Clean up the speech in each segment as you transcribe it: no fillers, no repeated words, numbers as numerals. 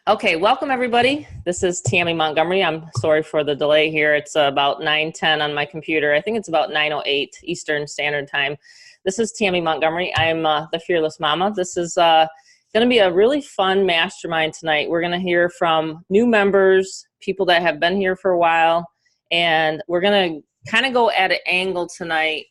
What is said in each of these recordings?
Okay, welcome everybody. This is Tammy Montgomery. I'm sorry for the delay here. It's about 9:10 on my computer. I think it's about 9:08 Eastern Standard Time. This is Tammy Montgomery. I'm the Fearless Mama. This is going to be a really fun mastermind tonight. We're going to hear from new members, people that have been here for a while, and we're going to kind of go at an angle tonight.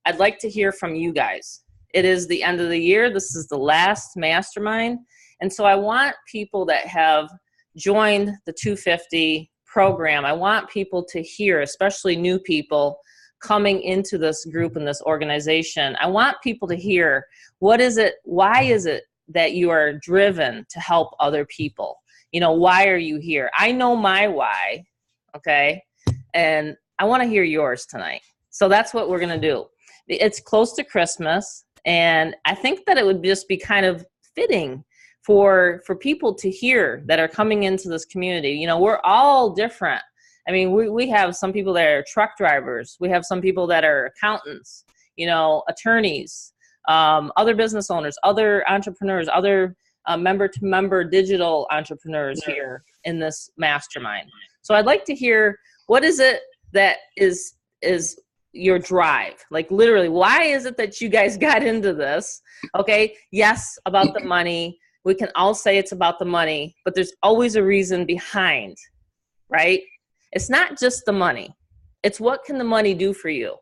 I'd like to hear from you guys. It is the end of the year. This is the last mastermind. And so I want people that have joined the 250 program, I want people to hear, especially new people coming into this group and this organization. I want people to hear, what is it, why is it that you are driven to help other people? You know, why are you here? I know my why, okay? And I want to hear yours tonight. So that's what we're going to do. It's close to Christmas, and I think that it would just be kind of fitting for people to hear that are coming into this community. You know, we're all different. I mean, we have some people that are truck drivers. We have some people that are accountants, you know, attorneys, other business owners, other entrepreneurs, other member-to-member digital entrepreneurs here in this mastermind. So I'd like to hear, what is it that is your drive? Like, literally, why is it that you guys got into this? Okay, yes, about the money. We can all say it's about the money, but there's always a reason behind, right? It's not just the money. It's what can the money do for you,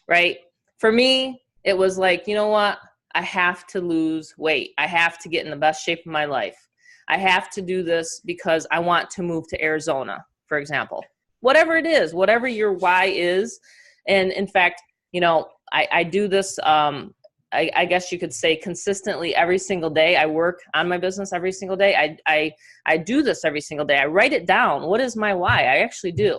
right? For me, it was like, you know what? I have to lose weight. I have to get in the best shape of my life. I have to do this because I want to move to Arizona, for example. Whatever it is, whatever your why is. And in fact, you know, I do this, I guess you could say, consistently every single day. I work on my business every single day. I do this every single day. I write it down. What is my why? I actually do.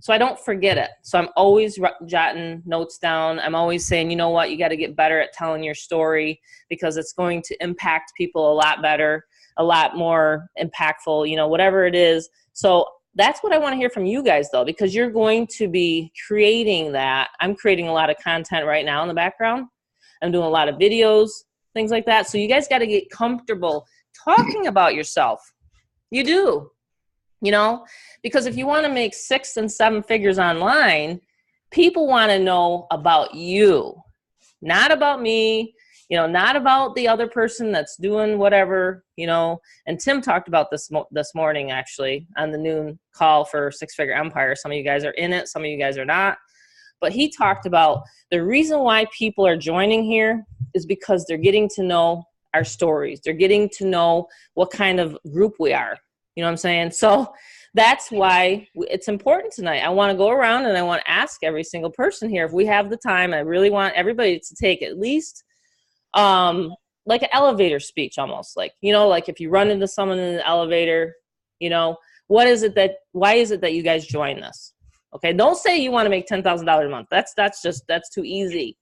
So I don't forget it. So I'm always jotting notes down. I'm always saying, you know what, you got to get better at telling your story, because it's going to impact people a lot better, a lot more impactful, you know, whatever it is. So that's what I want to hear from you guys, though, because you're going to be creating that. I'm creating a lot of content right now in the background. I'm doing a lot of videos, things like that. So you guys got to get comfortable talking about yourself. You do, you know, because if you want to make 6 and 7 figures online, people want to know about you, not about me, you know, not about the other person that's doing whatever, you know. And Tim talked about this this morning, actually, on the noon call for 6-Figure Empire. Some of you guys are in it. Some of you guys are not. But he talked about the reason why people are joining here is because they're getting to know our stories. They're getting to know what kind of group we are. You know what I'm saying? So that's why it's important tonight. I want to go around and I want to ask every single person here, if we have the time. I really want everybody to take at least like an elevator speech, almost, like, you know, like if you run into someone in the elevator, you know, why is it that you guys join this? Okay, don't say you want to make $10,000 a month. That's too easy.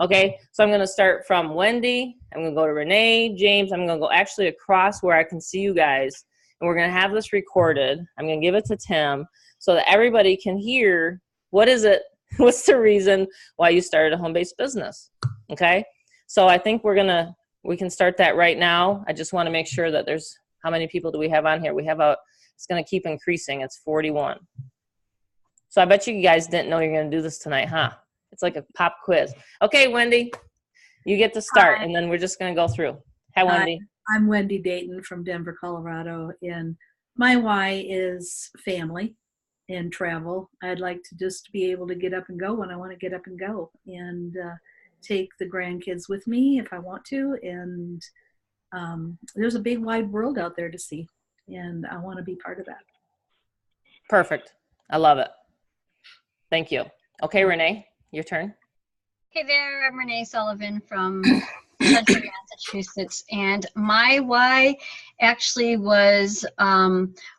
Okay, so I'm going to start from Wendy. I'm going to go to Renee, James. I'm going to go actually across where I can see you guys. And we're going to have this recorded. I'm going to give it to Tim so that everybody can hear, what is it, what's the reason why you started a home-based business. Okay, so I think we can start that right now. I just want to make sure that there's, how many people do we have on here? It's going to keep increasing. It's 41. So I bet you guys didn't know you're going to do this tonight, huh? It's like a pop quiz. Okay, Wendy, you get to start, and then we're just going to go through. Hi, Wendy. I'm Wendy Dayton from Denver, Colorado, and my why is family and travel. I'd like to just be able to get up and go when I want to get up and go, and take the grandkids with me if I want to. And there's a big wide world out there to see, and I want to be part of that. Perfect. I love it. Thank you. Okay, Renee, your turn. Hey there, I'm Renee Sullivan from Century, Massachusetts, and my why actually was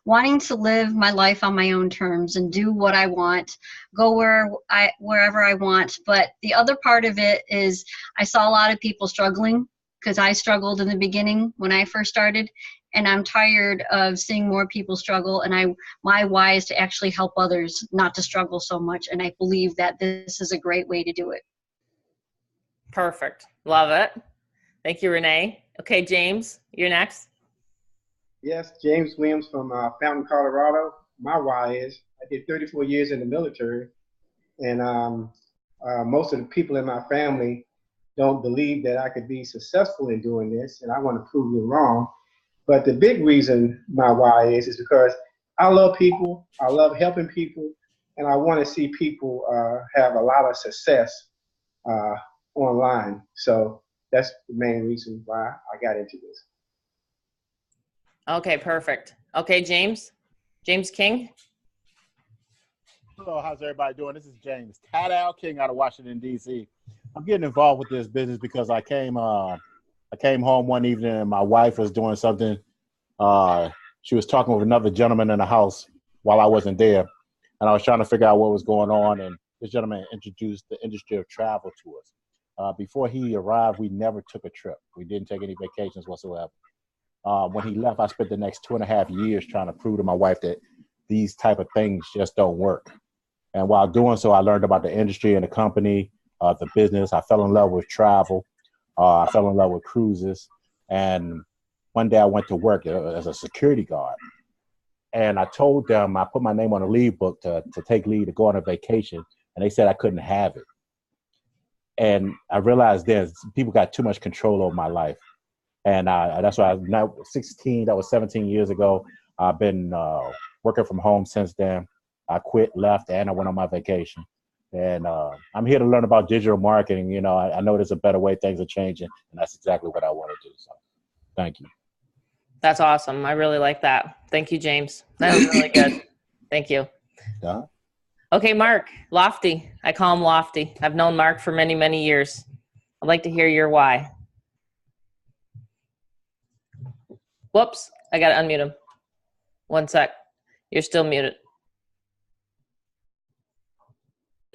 wanting to live my life on my own terms and do what I want, go wherever I want. But the other part of it is I saw a lot of people struggling, because I struggled in the beginning when I first started, and I'm tired of seeing more people struggle. And my why is to actually help others not to struggle so much, and I believe that this is a great way to do it. Perfect. Love it. Thank you, Renee. Okay, James, you're next. Yes, James Williams from Fountain, Colorado. My why is I did 34 years in the military, and most of the people in my family don't believe that I could be successful in doing this, and I want to prove them wrong. But the big reason my why is because I love people, I love helping people, and I want to see people have a lot of success uh, online. So that's the main reason why I got into this. Okay, perfect. Okay, James King. Hello, how's everybody doing? This is James Tadal King out of Washington, D.C. I'm getting involved with this business because I came home one evening and my wife was doing something. She was talking with another gentleman in the house while I wasn't there, and I was trying to figure out what was going on, and this gentleman introduced the industry of travel to us. Before he arrived, we never took a trip. We didn't take any vacations whatsoever. When he left, I spent the next 2.5 years trying to prove to my wife that these type of things just don't work. And while doing so, I learned about the industry and the company, the business. I fell in love with travel. I fell in love with cruises. And one day I went to work as a security guard. And I told them, I put my name on a leave book to take leave, to go on a vacation. And they said I couldn't have it. And I realized then people got too much control over my life. And that's why I'm now 16, that was 17 years ago. I've been working from home since then. I quit, left, and I went on my vacation. And I'm here to learn about digital marketing. You know, I know there's a better way, things are changing, and that's exactly what I want to do. So thank you. That's awesome. I really like that. Thank you, James. That was really good. Thank you. Yeah. Okay, Mark, Lofty. I call him Lofty. I've known Mark for many, many years. I'd like to hear your why. Whoops, I got to unmute him. One sec. You're still muted.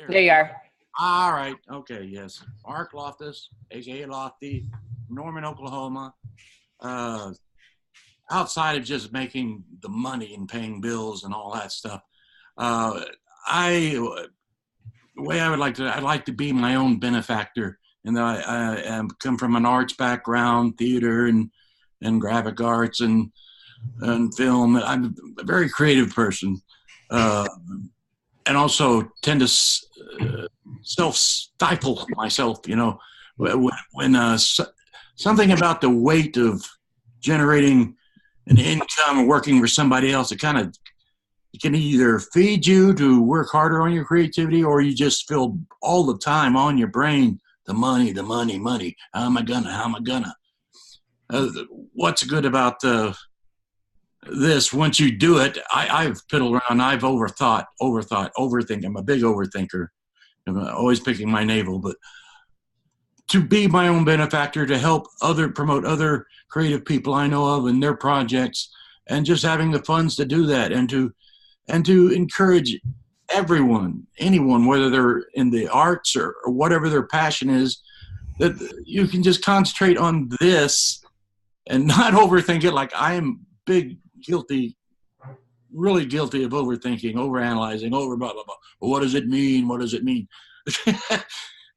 There you are. All right. Okay. Yes. Mark Loftus, aka Lofty, Norman, Oklahoma. Outside of just making the money and paying bills and all that stuff, the way I'd like to be my own benefactor. And I come from an arts background, theater and graphic arts and film. I'm a very creative person. And also tend to self-stifle myself, you know, when something about the weight of generating an income or working for somebody else, it can either feed you to work harder on your creativity, or you just feel all the time on your brain, the money. How am I gonna? What's good about this? Once you do it, I've piddled around. I've overthink. I'm a big overthinker. I'm always picking my navel. But to be my own benefactor, to help promote other creative people I know of and their projects, and just having the funds to do that, and to encourage anyone, whether they're in the arts or whatever their passion is, that you can just concentrate on this and not overthink it. Like I am really guilty of overthinking, overanalyzing, blah, blah, blah. Well, what does it mean? What does it mean?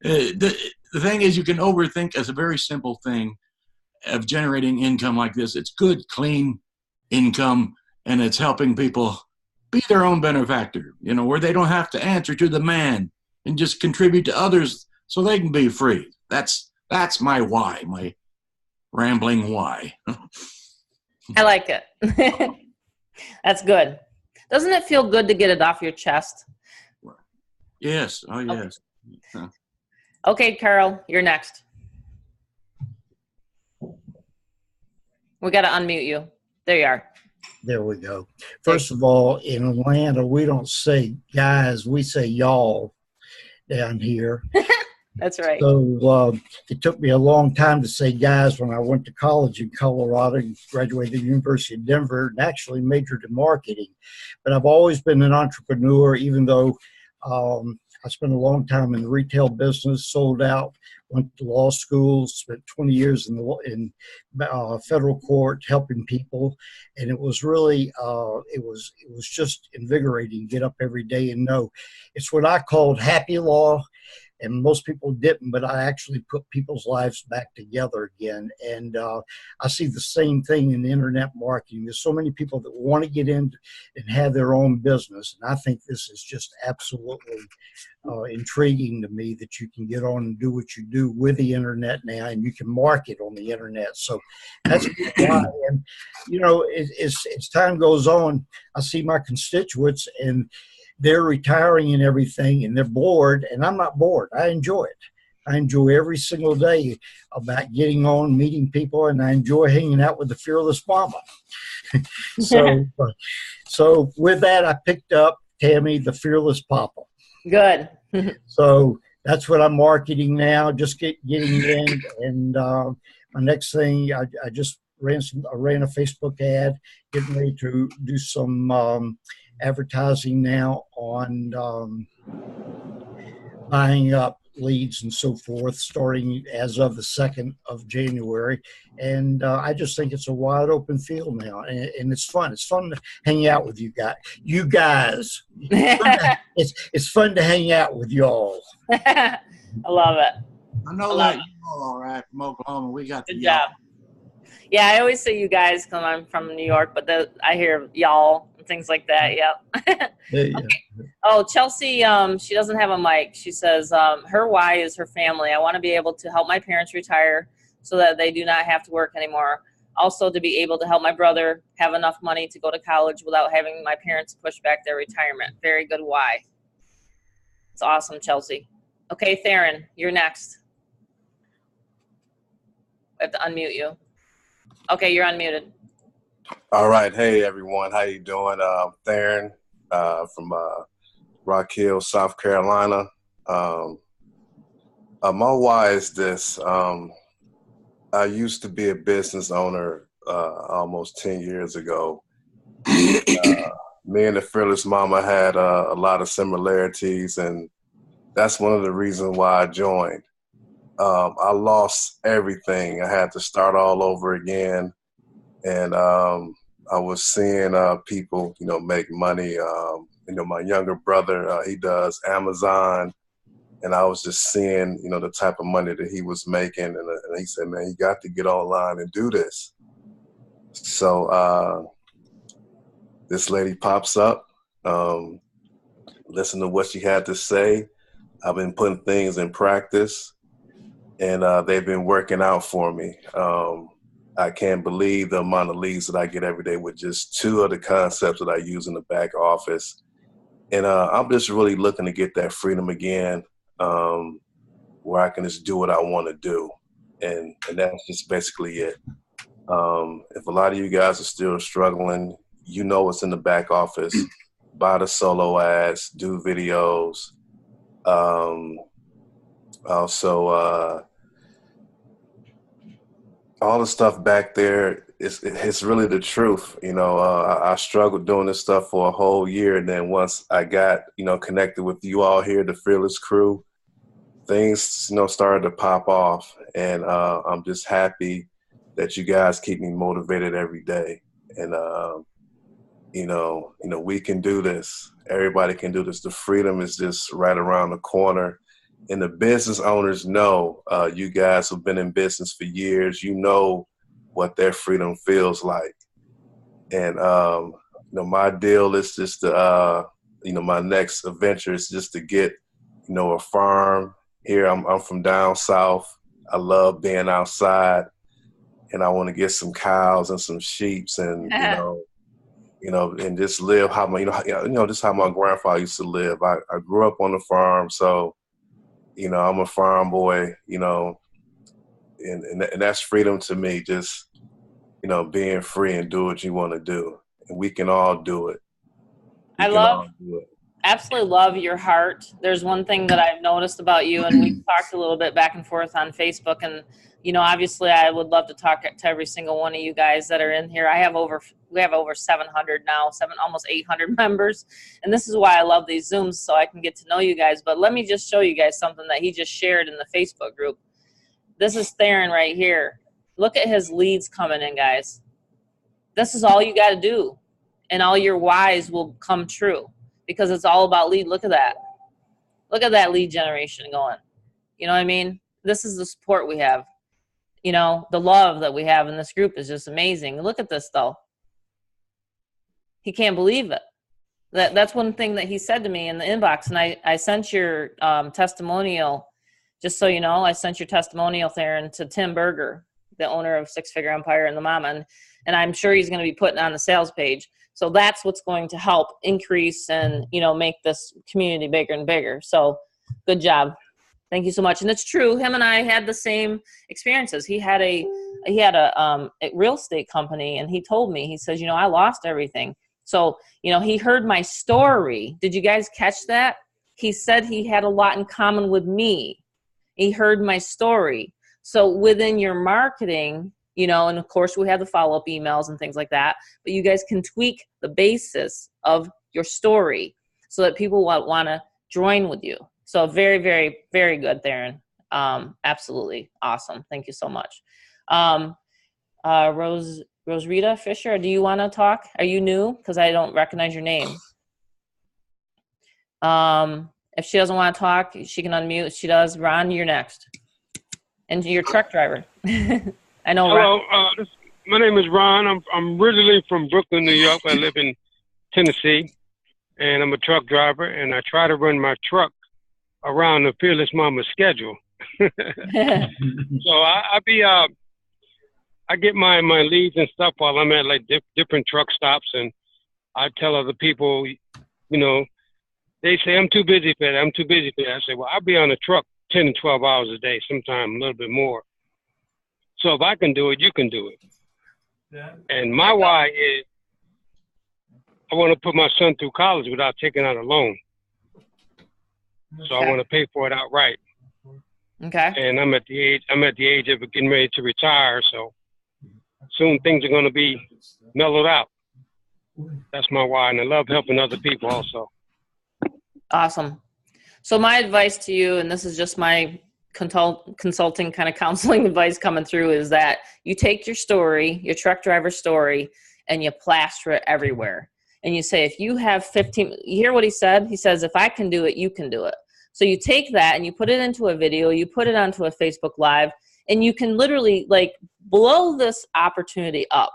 The thing is, you can overthink as a very simple thing of generating income like this. It's good, clean income, and it's helping people be their own benefactor, you know, where they don't have to answer to the man and just contribute to others so they can be free. That's my why, my rambling why. I like it. That's good. Doesn't it feel good to get it off your chest? Yes. Oh, yes. Okay, Carol, you're next. We got to unmute you. There you are. There we go. First of all, in Atlanta, we don't say guys, we say y'all down here. That's right. So it took me a long time to say guys when I went to college in Colorado, graduated the University of Denver, and actually majored in marketing. But I've always been an entrepreneur, even though I spent a long time in the retail business, sold out, went to law school, spent 20 years in federal court helping people. And it was really, it was just invigorating to get up every day and know it's what I called happy law. and most people didn't, but I actually put people's lives back together again. And I see the same thing in internet marketing. There's so many people that want to get in and have their own business, and I think this is just absolutely intriguing to me that you can get on and do what you do with the internet now, and you can market on the internet. So that's why. And you know, as time goes on, I see my constituents and they're retiring and everything, and they're bored, and I'm not bored. I enjoy it. I enjoy every single day about getting on, meeting people, and I enjoy hanging out with the Fearless Mama. So with that, I picked up Tammy, the Fearless Papa. Good. So that's what I'm marketing now, just getting in. And my next thing, I just ran a Facebook ad, getting ready to do some advertising now on buying up leads and so forth, starting as of the 2nd of January. And I just think it's a wide open field now, and it's fun. It's fun to hang out with you guys. It's fun to hang out with y'all. I love it. I know that you all right from Oklahoma. We got the Good job. Yeah, I always say you guys because I'm from New York, but I hear y'all and things like that. Yep. Yeah. Okay. Oh, Chelsea, she doesn't have a mic. She says her why is her family. I want to be able to help my parents retire so that they do not have to work anymore. Also, to be able to help my brother have enough money to go to college without having my parents push back their retirement. Very good why. It's awesome, Chelsea. Okay, Theron, you're next. I have to unmute you. Okay, you're unmuted. All right. Hey, everyone. How you doing? Theron from Rock Hill, South Carolina. My why is this. I used to be a business owner almost 10 years ago. Me and the Fearless Mama had a lot of similarities, and that's one of the reasons why I joined. I lost everything. I had to start all over again. And I was seeing people, make money. My younger brother, he does Amazon. And I was just seeing, the type of money that he was making. And he said, man, you got to get online and do this. So this lady pops up, listen to what she had to say. I've been putting things in practice, and they've been working out for me. I can't believe the amount of leads that I get every day with just 2 of the concepts that I use in the back office. And I'm just really looking to get that freedom again, where I can just do what I want to do. And that's just basically it. If a lot of you guys are still struggling, what's in the back office. Buy the solo ads, do videos. Also, all the stuff back there, it's really the truth. I struggled doing this stuff for a whole year. And then once I got, connected with you all here, the Fearless crew, things, started to pop off. And I'm just happy that you guys keep me motivated every day. And, we can do this. Everybody can do this. The freedom is just right around the corner. And the business owners know, you guys have been in business for years. You know what their freedom feels like. And, my deal is just to, my next adventure is just to get, a farm here. I'm from down south. I love being outside, and I want to get some cows and some sheep and, and just live how my, just how my grandfather used to live. I grew up on the farm, so, I'm a farm boy, and that's freedom to me, just, being free and do what you want to do. And we can all do it. Absolutely love your heart. There's one thing that I've noticed about you, and we've talked a little bit back and forth on Facebook, and, obviously I would love to talk to every single one of you guys that are in here. We have over 700 now, almost 800 members. And this is why I love these Zooms, so I can get to know you guys. But let me just show you guys something that he just shared in the Facebook group. This is Theron right here. Look at his leads coming in, guys. This is all you got to do, and all your whys will come true because it's all about lead. Look at that. Look at that lead generation going. You know what I mean? This is the support we have. You know, the love that we have in this group is just amazing. Look at this, though. He can't believe it. That's one thing that he said to me in the inbox. And I sent your testimonial, just so you know, I sent your testimonial, Theron, to Tim Berger, the owner of Six Figure Empire and the Mama. And I'm sure he's going to be putting on the sales page. So that's what's going to help increase and, you know, make this community bigger and bigger. So good job. Thank you so much. And it's true. Him and I had the same experiences. He had a real estate company, and he told me, he says, you know, I lost everything. So, you know, he heard my story. Did you guys catch that? He said he had a lot in common with me. He heard my story. So within your marketing, you know, and of course we have the follow-up emails and things like that, but you guys can tweak the basis of your story so that people want to join with you. So very, very, very good, Theron. Absolutely awesome. Thank you so much. Rosrita Fisher, do you want to talk? Are you new? Because I don't recognize your name. If she doesn't want to talk, she can unmute. If she does, Ron, you're next. And you're a truck driver. I know. Hello, my name is Ron. I'm originally from Brooklyn, New York. I live in Tennessee, and I'm a truck driver, and I try to run my truck around the Fearless Momma schedule. So I get my leads and stuff while I'm at like different truck stops, and I tell other people, you know, they say I'm too busy for that. I'm too busy for that. I say, well, I'll be on the truck 10 and 12 hours a day, sometimes a little bit more. So if I can do it, you can do it. Yeah. And my why is I want to put my son through college without taking out a loan. So I want to pay for it outright. Okay. And I'm at the age of getting ready to retire, so soon things are going to be mellowed out. That's my why, and I love helping other people also. Awesome. So my advice to you, and this is just my consulting kind of counseling advice coming through, is that you take your story, your truck driver story, and you plaster it everywhere. And you say, if you have 15, you hear what he said? He says, if I can do it, you can do it. So you take that and you put it into a video, you put it onto a Facebook Live, and you can literally like blow this opportunity up.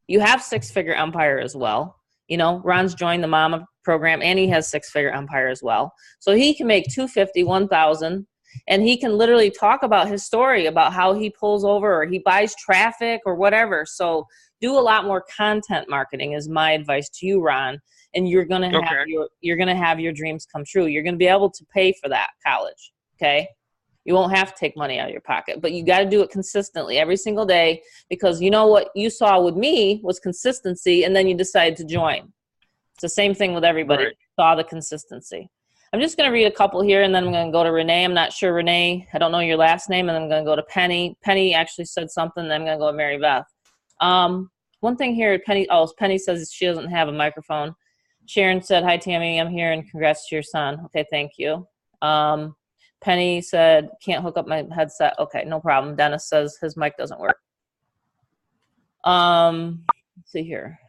You have Six Figure Empire as well. You know, Ron's joined the Mama program, and he has Six Figure Empire as well. So he can make $250, $1,000, and he can literally talk about his story about how he pulls over or he buys traffic or whatever. So do a lot more content marketing is my advice to you, Ron. And you're gonna have your dreams come true. You're gonna be able to pay for that college. Okay, you won't have to take money out of your pocket, but you got to do it consistently every single day, because you know what you saw with me was consistency, and then you decided to join. It's the same thing with everybody. Right. Saw the consistency. I'm just gonna read a couple here, and then I'm gonna go to Renee. I'm not sure, Renee. I don't know your last name, and I'm gonna go to Penny. Penny actually said something. Then I'm gonna go to Mary Beth. One thing here, Penny. Oh, Penny says she doesn't have a microphone. Sharon said, hi, Tammy, I'm here, and congrats to your son. Okay, thank you. Penny said, can't hook up my headset. Okay, no problem. Dennis says his mic doesn't work. Let's see here.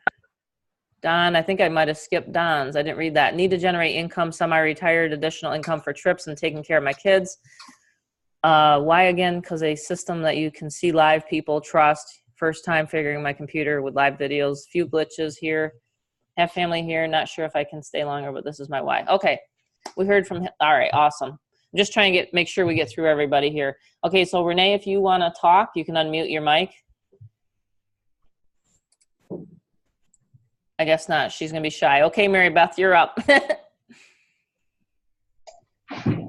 Don, I think I might have skipped Don's. I didn't read that. Need to generate income, semi-retired, additional income for trips and taking care of my kids. Why again? Because a system that you can see live people, trust. First time figuring my computer with live videos. Few glitches here. Have family here. Not sure if I can stay longer, but this is my why. Okay. We heard from him. All right. Awesome. I'm just trying to make sure we get through everybody here. Okay. So Renee, if you want to talk, you can unmute your mic. I guess not. She's going to be shy. Okay, Mary Beth, you're up.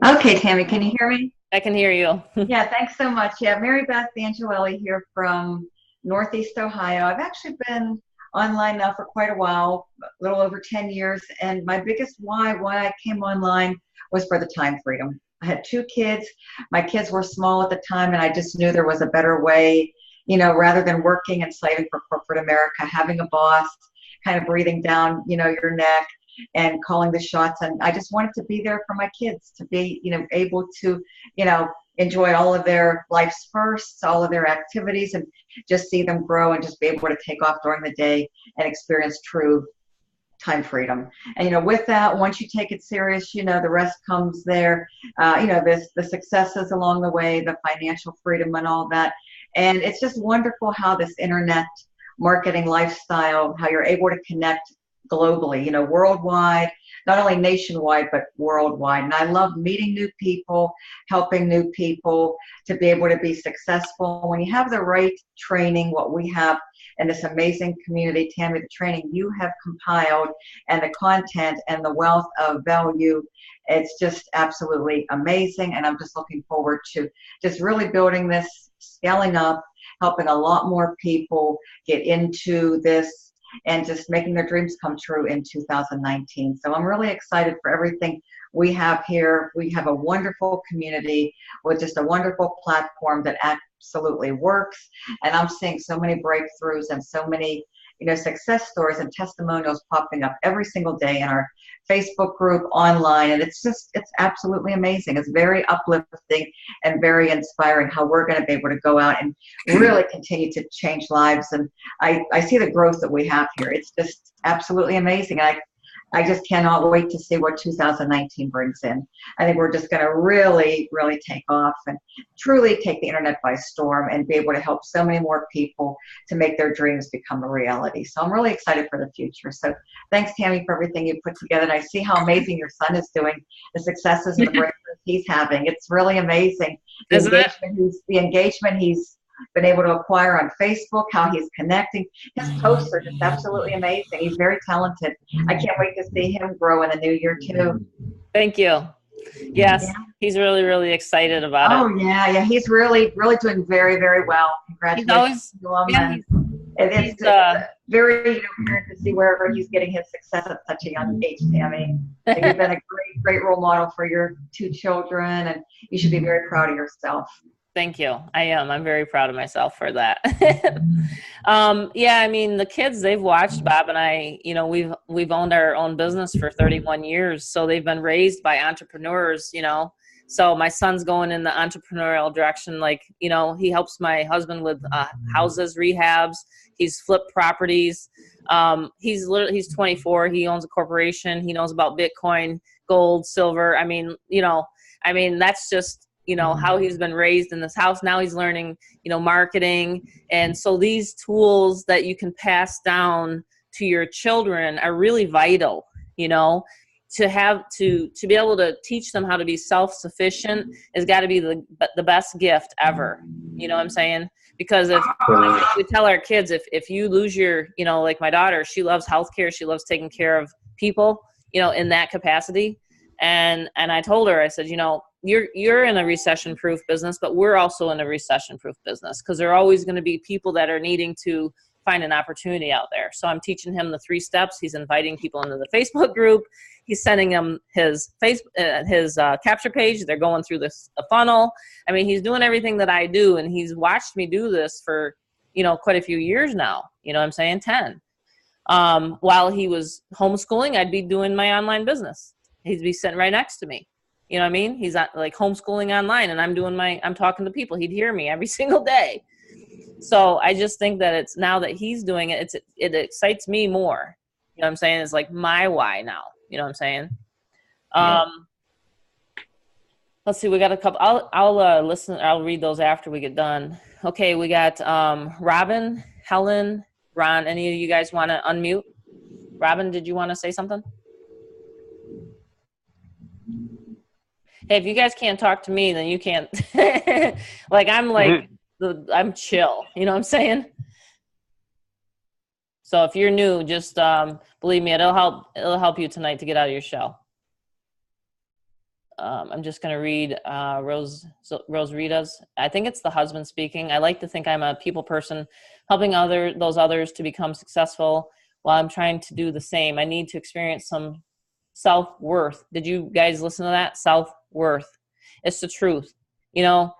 Okay, Tammy, can you hear me? I can hear you. Yeah, thanks so much. Yeah, Mary Beth Angelelli here from Northeast Ohio. I've actually been online now for quite a while, a little over 10 years, and my biggest why I came online was for the time freedom. I had 2 kids. My kids were small at the time, and I just knew there was a better way, you know, rather than working and slaving for corporate America, having a boss kind of breathing down, you know, your neck and calling the shots. And I just wanted to be there for my kids, to be, you know, able to, you know, enjoy all of their life's firsts, all of their activities, and just see them grow and just be able to take off during the day and experience true time freedom. And, you know, with that, once you take it serious, you know, the rest comes there. You know, the successes along the way, the financial freedom and all that. And it's just wonderful how this internet marketing lifestyle, how you're able to connect globally, you know, worldwide, not only nationwide, but worldwide. And I love meeting new people, helping new people to be able to be successful. When you have the right training, what we have in this amazing community, Tammy, the training you have compiled and the content and the wealth of value, it's just absolutely amazing. And I'm just looking forward to just really building this, scaling up, helping a lot more people get into this and just making their dreams come true in 2019. So I'm really excited for everything we have here. We have a wonderful community with just a wonderful platform that absolutely works. And I'm seeing so many breakthroughs and so many, you know, success stories and testimonials popping up every single day in our Facebook group, online. And it's absolutely amazing. It's very uplifting and very inspiring how we're going to be able to go out and really continue to change lives. And I see the growth that we have here. It's just absolutely amazing. I just cannot wait to see what 2019 brings in. I think we're just going to really, really take off and truly take the internet by storm and be able to help so many more people to make their dreams become a reality. So I'm really excited for the future. So thanks, Tammy, for everything you put together. And I see how amazing your son is doing, the successes and the breakthroughs he's having. It's really amazing. The engagement he's been able to acquire on Facebook, how he's connecting. His posts are just absolutely amazing. He's very talented. I can't wait to see him grow in the new year too. Thank you. Yes, yeah. He's really, really excited about it. Oh yeah, he's really, really doing very, very well. Congratulations to him. It's very apparent to see wherever he's getting his success at such a young age, Tammy. So you've been a great role model for your two children, and you should be very proud of yourself. Thank you. I am. I'm very proud of myself for that. Yeah, I mean, the kids, they've watched Bob and I, you know, we've owned our own business for 31 years. So they've been raised by entrepreneurs, you know. So my son's going in the entrepreneurial direction. Like, you know, he helps my husband with houses, rehabs. He's flipped properties. He's 24. He owns a corporation. He knows about Bitcoin, gold, silver. I mean, you know, that's just, you know, how he's been raised in this house. Now he's learning, you know, marketing. And so these tools that you can pass down to your children are really vital, you know, to be able to teach them how to be self-sufficient has got to be the best gift ever. You know what I'm saying? Because if we tell our kids, if you lose your, you know, like my daughter, she loves healthcare. She loves taking care of people, you know, in that capacity. And I told her, I said, you know, you're in a recession-proof business, but we're also in a recession-proof business because there are always going to be people that are needing to find an opportunity out there. So I'm teaching him the 3 steps. He's inviting people into the Facebook group. He's sending them his capture page. They're going through a funnel. I mean, he's doing everything that I do, and he's watched me do this for, you know, quite a few years now. You know what I'm saying? 10. While he was homeschooling, I'd be doing my online business. He'd be sitting right next to me. You know what I mean? He's like homeschooling online, and I'm talking to people. He'd hear me every single day. So I just think that it's now that he's doing it, it excites me more. You know what I'm saying? It's like my why now. You know what I'm saying? Yeah. Let's see. We got a couple. I'll listen. I'll read those after we get done. Okay. We got Robin, Helen, Ron. Any of you guys want to unmute? Robin, did you want to say something? Hey, if you guys can't talk to me, then you can't. Like, I'm chill. You know what I'm saying? So if you're new, just believe me, it'll help you tonight to get out of your shell. I'm just going to read Rose Rita's. I think it's the husband speaking. I like to think I'm a people person, helping those others to become successful while I'm trying to do the same. I need to experience some self-worth. Did you guys listen to that? Self-worth. It's the truth. You know,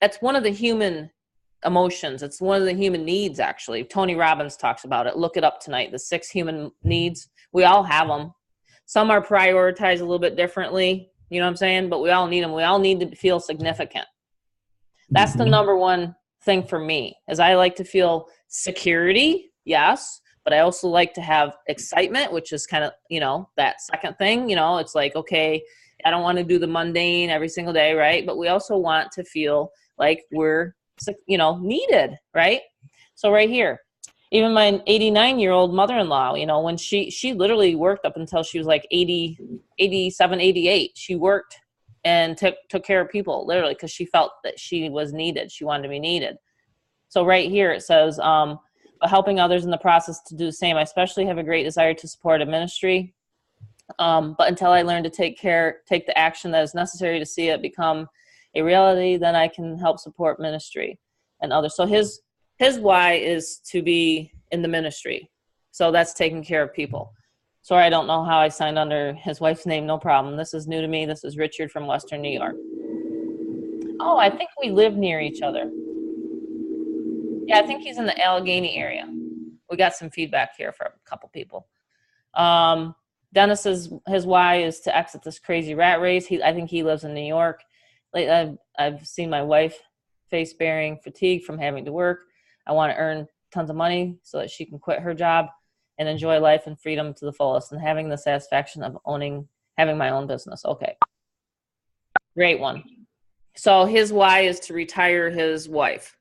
that's one of the human emotions. It's one of the human needs, actually. Tony Robbins talks about it. Look it up tonight. The 6 human needs. We all have them. Some are prioritized a little bit differently. You know what I'm saying? But we all need them. We all need to feel significant. That's the number one thing for me, is I like to feel security. Yes. but I also like to have excitement, which is kind of, you know, that second thing, you know, it's like, okay, I don't want to do the mundane every single day, right? But we also want to feel like we're, you know, needed, right? So right here, even my 89-year-old mother-in-law, you know, when she literally worked up until she was like 80, 87, 88. She worked and took care of people, literally, because she felt that she was needed. She wanted to be needed. So right here it says, but helping others in the process to do the same. I especially have a great desire to support a ministry. But until I learn to take the action that is necessary to see it become a reality, then I can help support ministry and others. So his why is to be in the ministry. So that's taking care of people. Sorry, I don't know how I signed under his wife's name. No problem. This is new to me. This is Richard from Western New York. Oh, I think we live near each other. Yeah, I think he's in the Allegheny area. We got some feedback here from a couple people. Dennis his why is to exit this crazy rat race. I think he lives in New York. I've seen my wife face bearing fatigue from having to work. I want to earn tons of money so that she can quit her job and enjoy life and freedom to the fullest, and having the satisfaction of having my own business. Okay, great one. So his why is to retire his wife.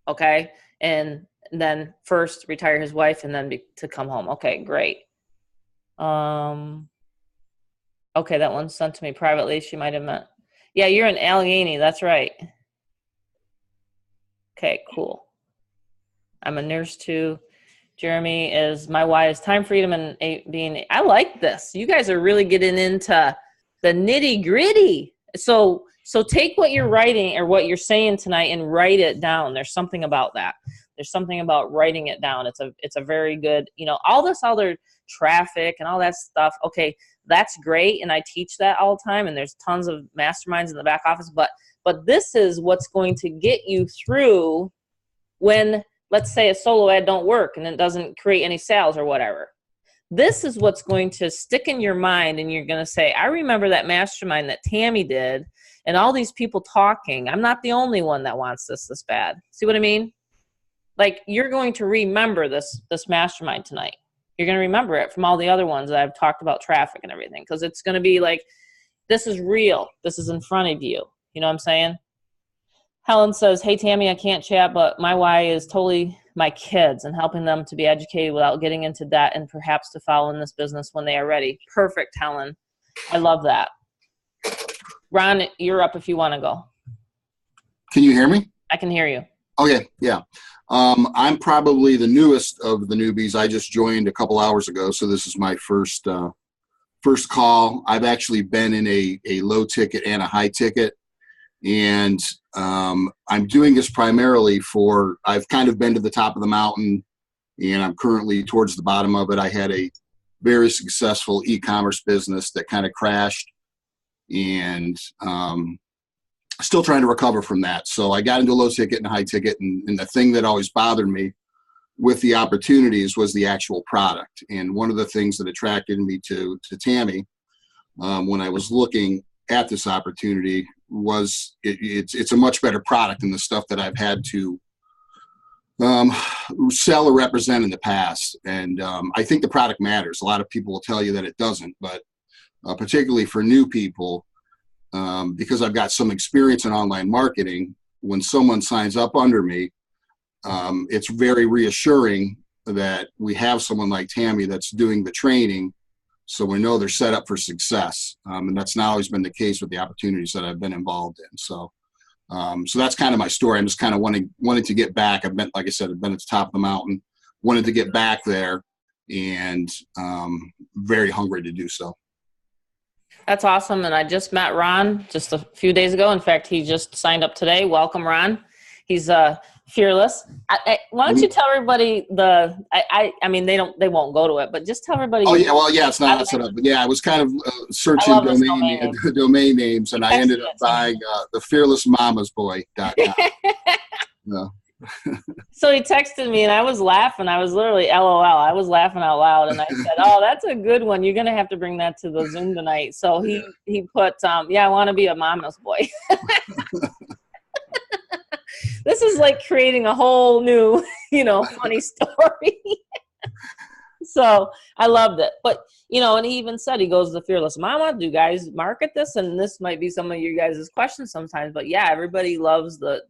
Okay, and then first retire his wife and then to come home. Okay, great. Okay, that one's sent to me privately. She might have meant, yeah, you're in Allegheny. That's right. Okay, cool. I'm a nurse too. Jeremy is, my why is time freedom and being, I like this. You guys are really getting into the nitty gritty. So take what you're writing or what you're saying tonight and write it down. There's something about that. There's something about writing it down. It's a very good, you know, all this other traffic and all that stuff. Okay, that's great. And I teach that all the time. And there's tons of masterminds in the back office, but this is what's going to get you through when, let's say, a solo ad don't work and it doesn't create any sales or whatever. This is what's going to stick in your mind, and you're going to say, I remember that mastermind that Tammy did and all these people talking. I'm not the only one that wants this bad. See what I mean? Like, you're going to remember this mastermind tonight. You're going to remember it from all the other ones that I've talked about traffic and everything, because it's going to be like, this is real. This is in front of you. You know what I'm saying? Helen says, hey, Tammy, I can't chat, but my why is totally my kids and helping them to be educated without getting into debt and perhaps to follow in this business when they are ready. Perfect, Helen. I love that. Ron, you're up if you want to go. Can you hear me? I can hear you. Okay, yeah. I'm probably the newest of the newbies. I just joined a couple hours ago, so this is my first call. I've actually been in a low ticket and a high ticket. And I'm doing this primarily I've kind of been to the top of the mountain and I'm currently towards the bottom of it. I had a very successful e-commerce business that kind of crashed and still trying to recover from that. So I got into low ticket and high ticket, and the thing that always bothered me with the opportunities was the actual product. And one of the things that attracted me to Tammy when I was looking at this opportunity was it's a much better product than the stuff that I've had to sell or represent in the past. And I think the product matters. A lot of people will tell you that it doesn't, but particularly for new people, because I've got some experience in online marketing, when someone signs up under me, it's very reassuring that we have someone like Tammy that's doing the training, so we know they're set up for success. And that's not always been the case with the opportunities that I've been involved in. So that's kind of my story. I'm just kind of wanting to get back. Like I said, I've been at the top of the mountain, wanted to get back there, and very hungry to do so. That's awesome. And I just met Ron just a few days ago. In fact, he just signed up today. Welcome, Ron. He's Fearless. Why don't you tell everybody I mean, they won't go to it, but just tell everybody. Oh yeah, well, yeah, it's not set up. But yeah, I was kind of searching domain names, and I ended up buying the fearlessmamasboy.com. Yeah. So he texted me and I was laughing. I was literally LOL. I was laughing out loud, and I said, "Oh, that's a good one. You're gonna have to bring that to the Zoom tonight." So he put, "Yeah, I want to be a mama's boy." This is like creating a whole new, funny story. So I loved it. But, you know, and he even said, he goes, the Fearless Mama, do you guys market this? And this might be some of you guys' questions sometimes, but yeah, everybody loves the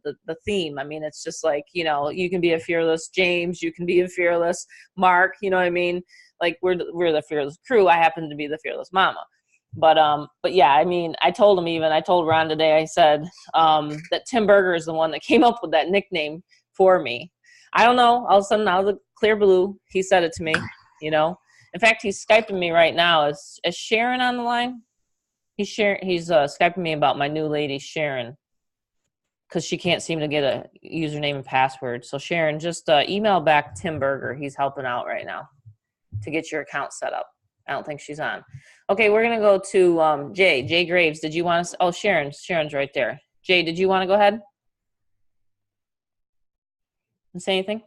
theme. I mean, it's just like, you know, you can be a fearless James, you can be a fearless Mark, you know what I mean? Like we're the fearless crew. I happen to be the Fearless Mama. But yeah, I mean, I told Ron today, I said, that Tim Berger is the one that came up with that nickname for me. I don't know. All of a sudden, out of the clear blue, he said it to me, you know. In fact, he's Skyping me right now. Is Sharon on the line? He's Skyping me about my new lady, Sharon, because she can't seem to get a username and password. So Sharon, just email back Tim Berger. He's helping out right now to get your account set up. I don't think she's on. Okay, we're going to go to Jay Graves. Did you want to? Oh, Sharon's right there. Jay, did you want to go ahead and say anything?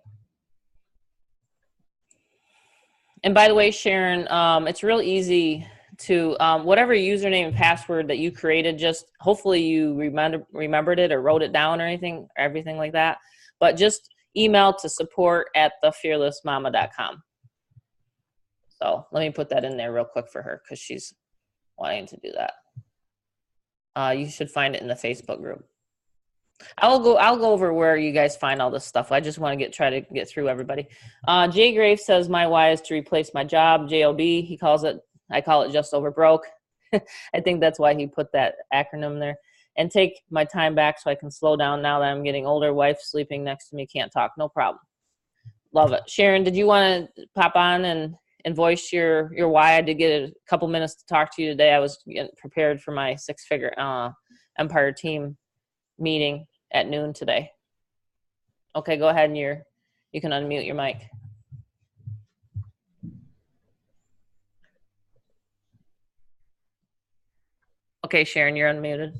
And by the way, Sharon, it's real easy to, whatever username and password that you created, just hopefully you remembered it or wrote it down or anything, or everything like that. But just email to support@thefearlessmama.com. So let me put that in there real quick for her because she's wanting to do that. You should find it in the Facebook group. I'll go over where you guys find all this stuff. I just want to try to get through everybody. Jay Graves says my why is to replace my job. JOB, he calls it. I call it just over broke. I think that's why he put that acronym there. And take my time back so I can slow down now that I'm getting older. Wife sleeping next to me, can't talk. No problem. Love it. Sharon, did you want to pop on and voice your why? I did get a couple minutes to talk to you today. I was getting prepared for my six-figure Empire team meeting at noon today. Okay, go ahead and you can unmute your mic. Okay, Sharon, you're unmuted.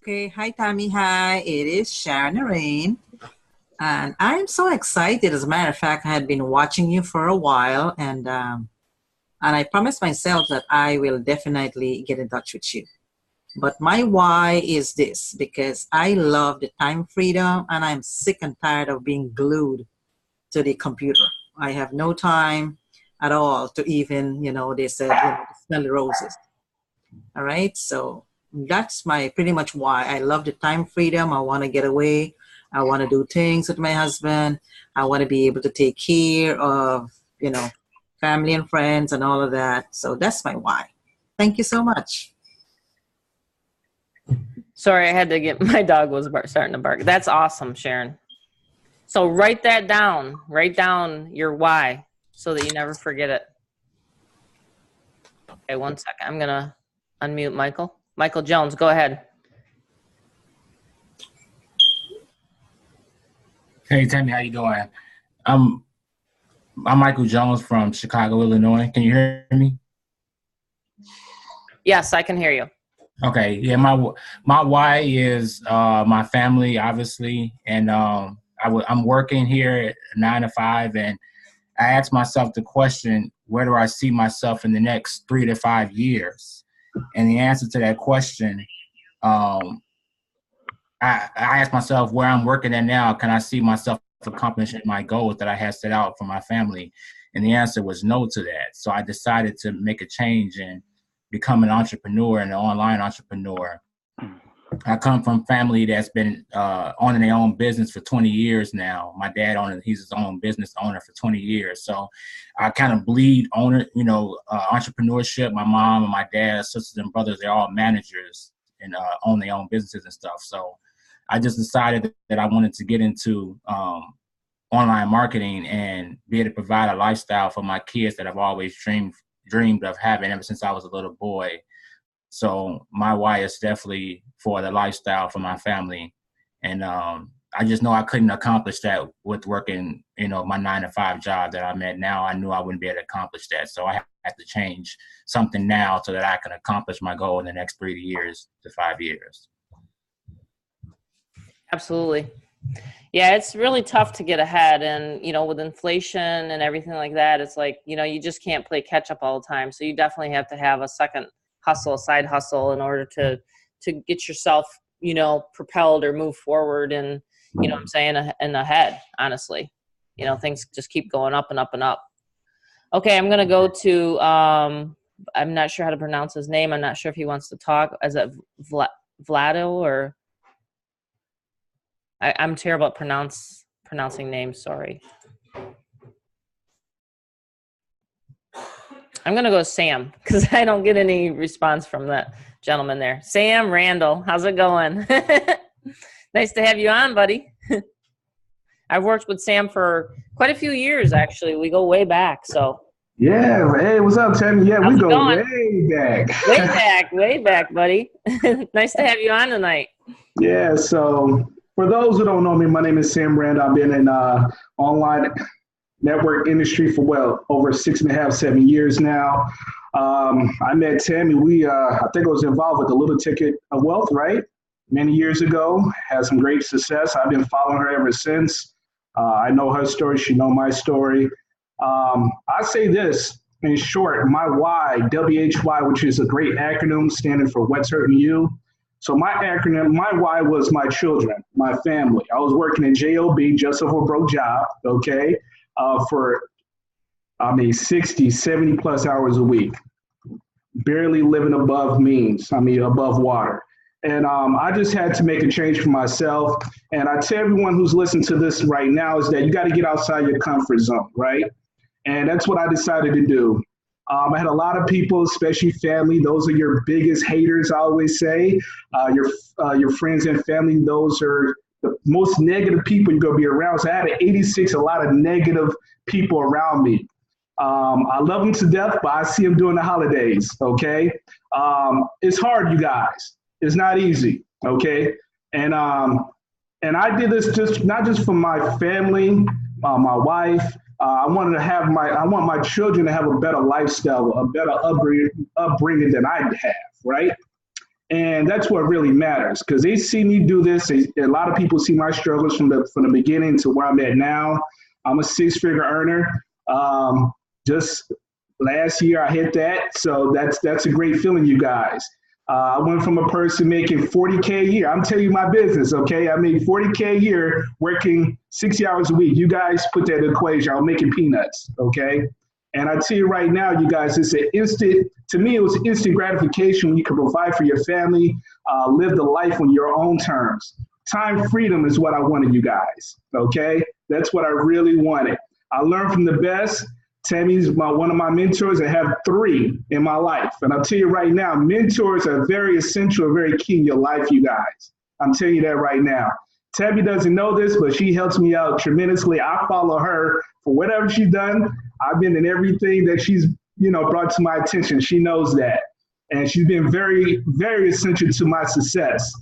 Okay, hi Tammy, hi, it is Sharon Arain. And I'm so excited. As a matter of fact, I had been watching you for a while, and I promised myself that I will definitely get in touch with you. But my why is this, because I love the time freedom and I'm sick and tired of being glued to the computer. I have no time at all to even, they said, smell the roses. All right. So that's pretty much why. I love the time freedom. I want to get away. I want to do things with my husband. I want to be able to take care of, family and friends and all of that. So that's my why. Thank you so much. Sorry, I had to get, my dog was starting to bark. That's awesome, Sharon. So write that down. Write down your why so that you never forget it. Okay, one second. I'm going to unmute Michael. Michael Jones, go ahead. Hey, Tammy, how you doing? I'm Michael Jones from Chicago, Illinois. Can you hear me? Yes, I can hear you. Okay, yeah, my why is my family, obviously, and I'm working here at 9 to 5, and I asked myself the question, where do I see myself in the next 3 to 5 years? And the answer to that question, I asked myself where I'm working at now, can I see myself accomplishing my goals that I had set out for my family? And the answer was no to that. So I decided to make a change and become an entrepreneur and an online entrepreneur. I come from family that's been owning their own business for 20 years now. My dad he's his own business owner for 20 years. So I kind of bleed entrepreneurship. My mom and my dad, sisters and brothers, they're all managers and own their own businesses and stuff. So I just decided that I wanted to get into online marketing and be able to provide a lifestyle for my kids that I've always dreamed of having ever since I was a little boy. So my why is definitely for the lifestyle for my family. And I just know I couldn't accomplish that with working, my 9 to 5 job that I'm at now. I knew I wouldn't be able to accomplish that. So I had to change something now so that I can accomplish my goal in the next 3 years to 5 years. Absolutely. Yeah, it's really tough to get ahead. And, with inflation and everything like that, it's like, you just can't play catch up all the time. So you definitely have to have a second hustle, a side hustle in order to get yourself, propelled or move forward and, and ahead, honestly. you know, things just keep going up and up and up. Okay, I'm going to go to, I'm not sure how to pronounce his name. I'm not sure if he wants to talk. Is it Vlado or? I'm terrible at pronouncing names, sorry. I'm going to go Sam because I don't get any response from that gentleman there. Sam Randall, how's it going? Nice to have you on, buddy. I've worked with Sam for quite a few years, actually. We go way back, so. Yeah, hey, what's up, Tammy? Yeah, How's we it go going? way back. Way back, buddy. Nice to have you on tonight. Yeah, so for those who don't know me, my name is Sam Randall. I've been in online network industry for over 6.5, 7 years now. I met Tammy. I think I was involved with the Little Ticket of Wealth, right? Many years ago. Had some great success. I've been following her ever since. I know her story. She know my story. I say this in short, my why, WHY, which is a great acronym standing for What's Hurting You. So my acronym, my why was my children, my family. I was working in JOB, just off a broke job, okay, for 60, 70 plus hours a week, barely living above means, above water. And I just had to make a change for myself. And I tell everyone who's listening to this right now is that you got to get outside your comfort zone, right? And that's what I decided to do. I had a lot of people, especially family. Those are your biggest haters, I always say. Your friends and family, those are the most negative people you're going to be around. So I had 86, a lot of negative people around me. I love them to death, but I see them during the holidays, okay? It's hard, you guys. It's not easy, okay? And I did this not just for my family, my wife. I want my children to have a better lifestyle, a better upbringing than I have, right? And that's what really matters because they see me do this. A lot of people see my struggles from the beginning to where I'm at now. I'm a 6-figure earner. Just last year I hit that, so that's a great feeling, you guys. I went from a person making $40K a year. I'm telling you my business, okay? I made $40K a year working 60 hours a week. You guys put that in the equation. I'm making peanuts, okay? And I tell you right now, you guys, to me, it was instant gratification when you can provide for your family, live the life on your own terms. Time freedom is what I wanted, you guys, okay? That's what I really wanted. I learned from the best. Tammy's one of my mentors. I have 3 in my life. And I'll tell you right now, mentors are very essential, very key in your life, you guys. I'm telling you that right now. Tammy doesn't know this, but she helps me out tremendously. I follow her for whatever she's done. I've been in everything that she's, brought to my attention. She knows that. And she's been very, very essential to my success.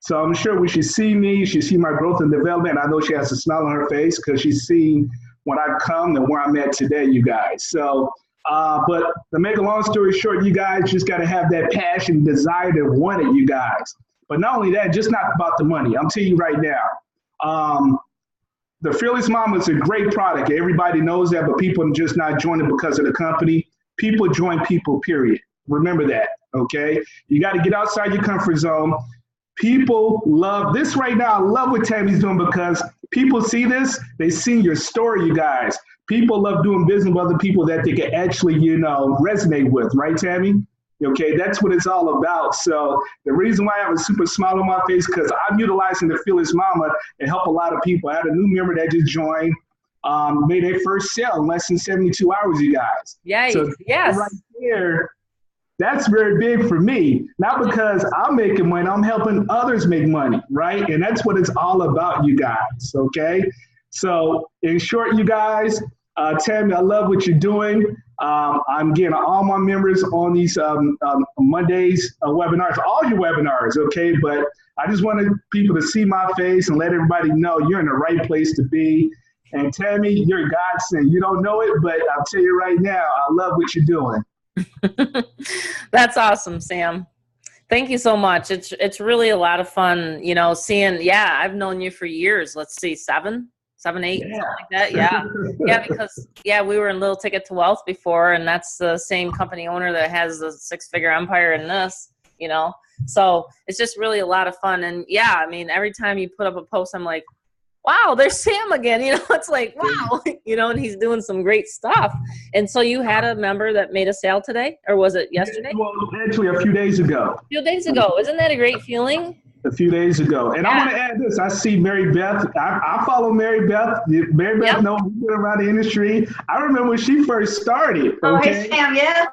So I'm sure when she see me, she see my growth and development. I know she has a smile on her face because she's seen when I've come and where I'm at today, you guys. So, but to make a long story short, you guys just got to have that passion, desire to want it, you guys. But not only that, just not about the money. I'm telling you right now, the Fearless Momma is a great product. Everybody knows that, but people are just not joining because of the company. People join people, period. Remember that, okay? You got to get outside your comfort zone. People love this right now. I love what Tammy's doing because people see this. They see your story, you guys. People love doing business with other people that they can actually, resonate with, right, Tammy? Okay, that's what it's all about. So the reason why I have a super smile on my face because I'm utilizing the Fearless Momma and help a lot of people. I had a new member that just joined, made their first sale in less than 72 hours, you guys. Yeah, so yes. Right there, that's very big for me. Not because I'm making money, I'm helping others make money, right? And that's what it's all about, you guys, okay? So in short, you guys, Tammy, I love what you're doing. I'm getting all my members on these Mondays webinars, all your webinars, okay? But I just wanted people to see my face and let everybody know you're in the right place to be. And Tammy, you're a godsend. You don't know it, but I'll tell you right now, I love what you're doing. That's awesome, Sam. Thank you so much. It's really a lot of fun, seeing, I've known you for years. Let's see, 7, 8, something like that. Yeah. Yeah, because, we were in Little Ticket to Wealth before, and that's the same company owner that has the 6-figure empire in this, So it's just really a lot of fun. And every time you put up a post, I'm like, wow, there's Sam again. You know, it's like, wow, you know, and he's doing some great stuff. And so you had a member that made a sale today, or was it yesterday? Well, actually, a few days ago. A few days ago. Isn't that a great feeling? A few days ago. And I want to add this. I see Mary Beth. I follow Mary Beth. Mary Beth knows we've been around the industry. I remember when she first started. Oh, hey, Sam, yeah.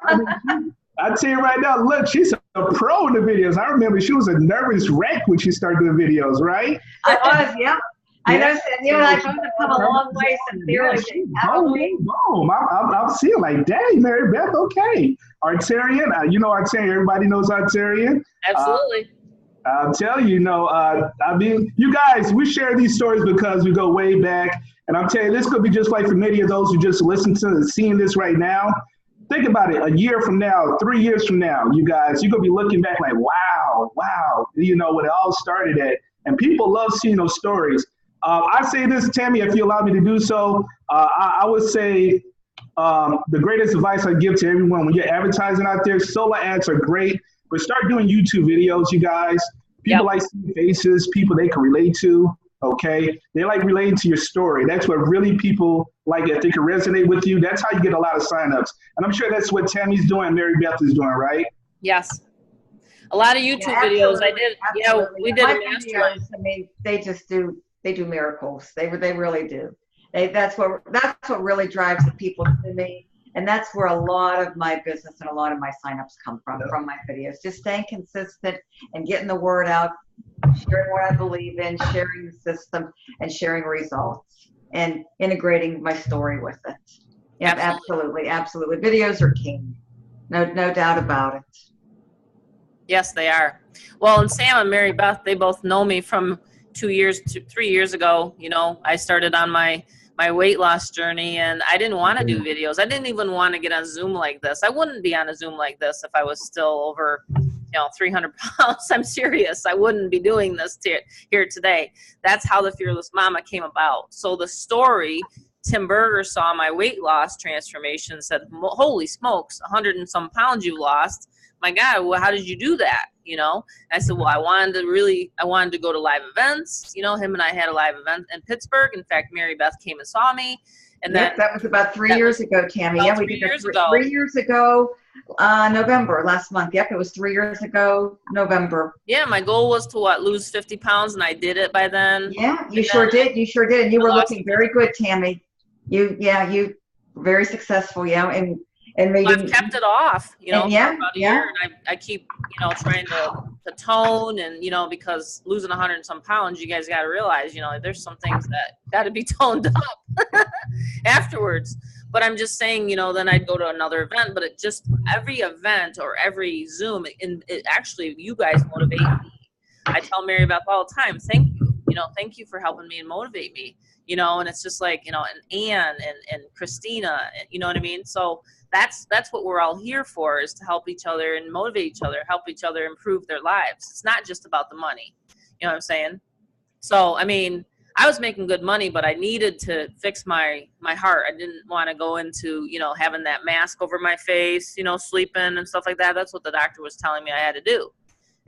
I tell you right now, look, she's a pro in the videos. I remember she was a nervous wreck when she started doing videos, right? I was, yeah. I noticed that you and I both have come a long way since the early days. Boom. I'm seeing like, dang, Mary Beth, okay. Artarian, you know Artarian. Everybody knows Artarian. Absolutely. I'll tell you, I mean, you guys, we share these stories because we go way back. And I'm telling you, this could be just like for many of those who just listen to and seeing this right now. Think about it, a year from now, 3 years from now, you guys, you're going to be looking back like, wow, you know, what it all started at. And people love seeing those stories. I say this, Tammy, if you allow me to do so, I would say the greatest advice I give to everyone when you're advertising out there, solo ads are great, but start doing YouTube videos, you guys. People like seeing faces, people they can relate to, okay? They like relating to your story. That's what really people like. If they can resonate with you, that's how you get a lot of signups. And I'm sure that's what Tammy's doing, Mary Beth is doing, right? Yes. A lot of YouTube videos. I did. Yeah, we did My a mastermind. videos, I mean, they do miracles. They really do. That's what really drives the people to me. And that's where a lot of my business and a lot of my signups come from my videos. Just staying consistent and getting the word out, sharing what I believe in, sharing the system, and sharing results, and integrating my story with it. Yeah, absolutely. Videos are king. No doubt about it. Yes, they are. Well, and Sam and Mary Beth, they both know me from 3 years ago. You know, I started on my weight loss journey, and I didn't want to do videos. I didn't even want to get on Zoom like this. I wouldn't be on a Zoom like this if I was still over, 300 pounds. I'm serious. I wouldn't be doing this here today. That's how the Fearless Mama came about. So the story, Tim Berger saw my weight loss transformation, said, holy smokes, 100 and some pounds you lost. My God, well, how did you do that? I said, well, I wanted to go to live events. Him and I had a live event in Pittsburgh. In fact, Mary Beth came and saw me. And then that was about 3 years ago, Tammy. Yeah, we did it 3 years ago, November, last month. Yep, it was 3 years ago, November. Yeah, my goal was to lose 50 pounds, and I did it by then. Yeah, you sure did. You sure did. And you were looking very good, Tammy. You were very successful, and maybe I've kept it off, for about a year, and I keep, trying to tone, and because losing 100 and some pounds, you guys got to realize, there's some things that got to be toned up afterwards. But I'm just saying, then I'd go to another event, but it just every event or every Zoom, it actually, you guys motivate me. I tell Mary Beth all the time, thank you for helping me and motivate me, and it's just like, and Anne and Christina, you know what I mean? So that's what we're all here for, is to help each other and motivate each other, help each other improve their lives. It's not just about the money. You know what I'm saying? So, I mean, I was making good money, but I needed to fix my heart. I didn't want to go into, having that mask over my face, sleeping and stuff like that. That's what the doctor was telling me I had to do.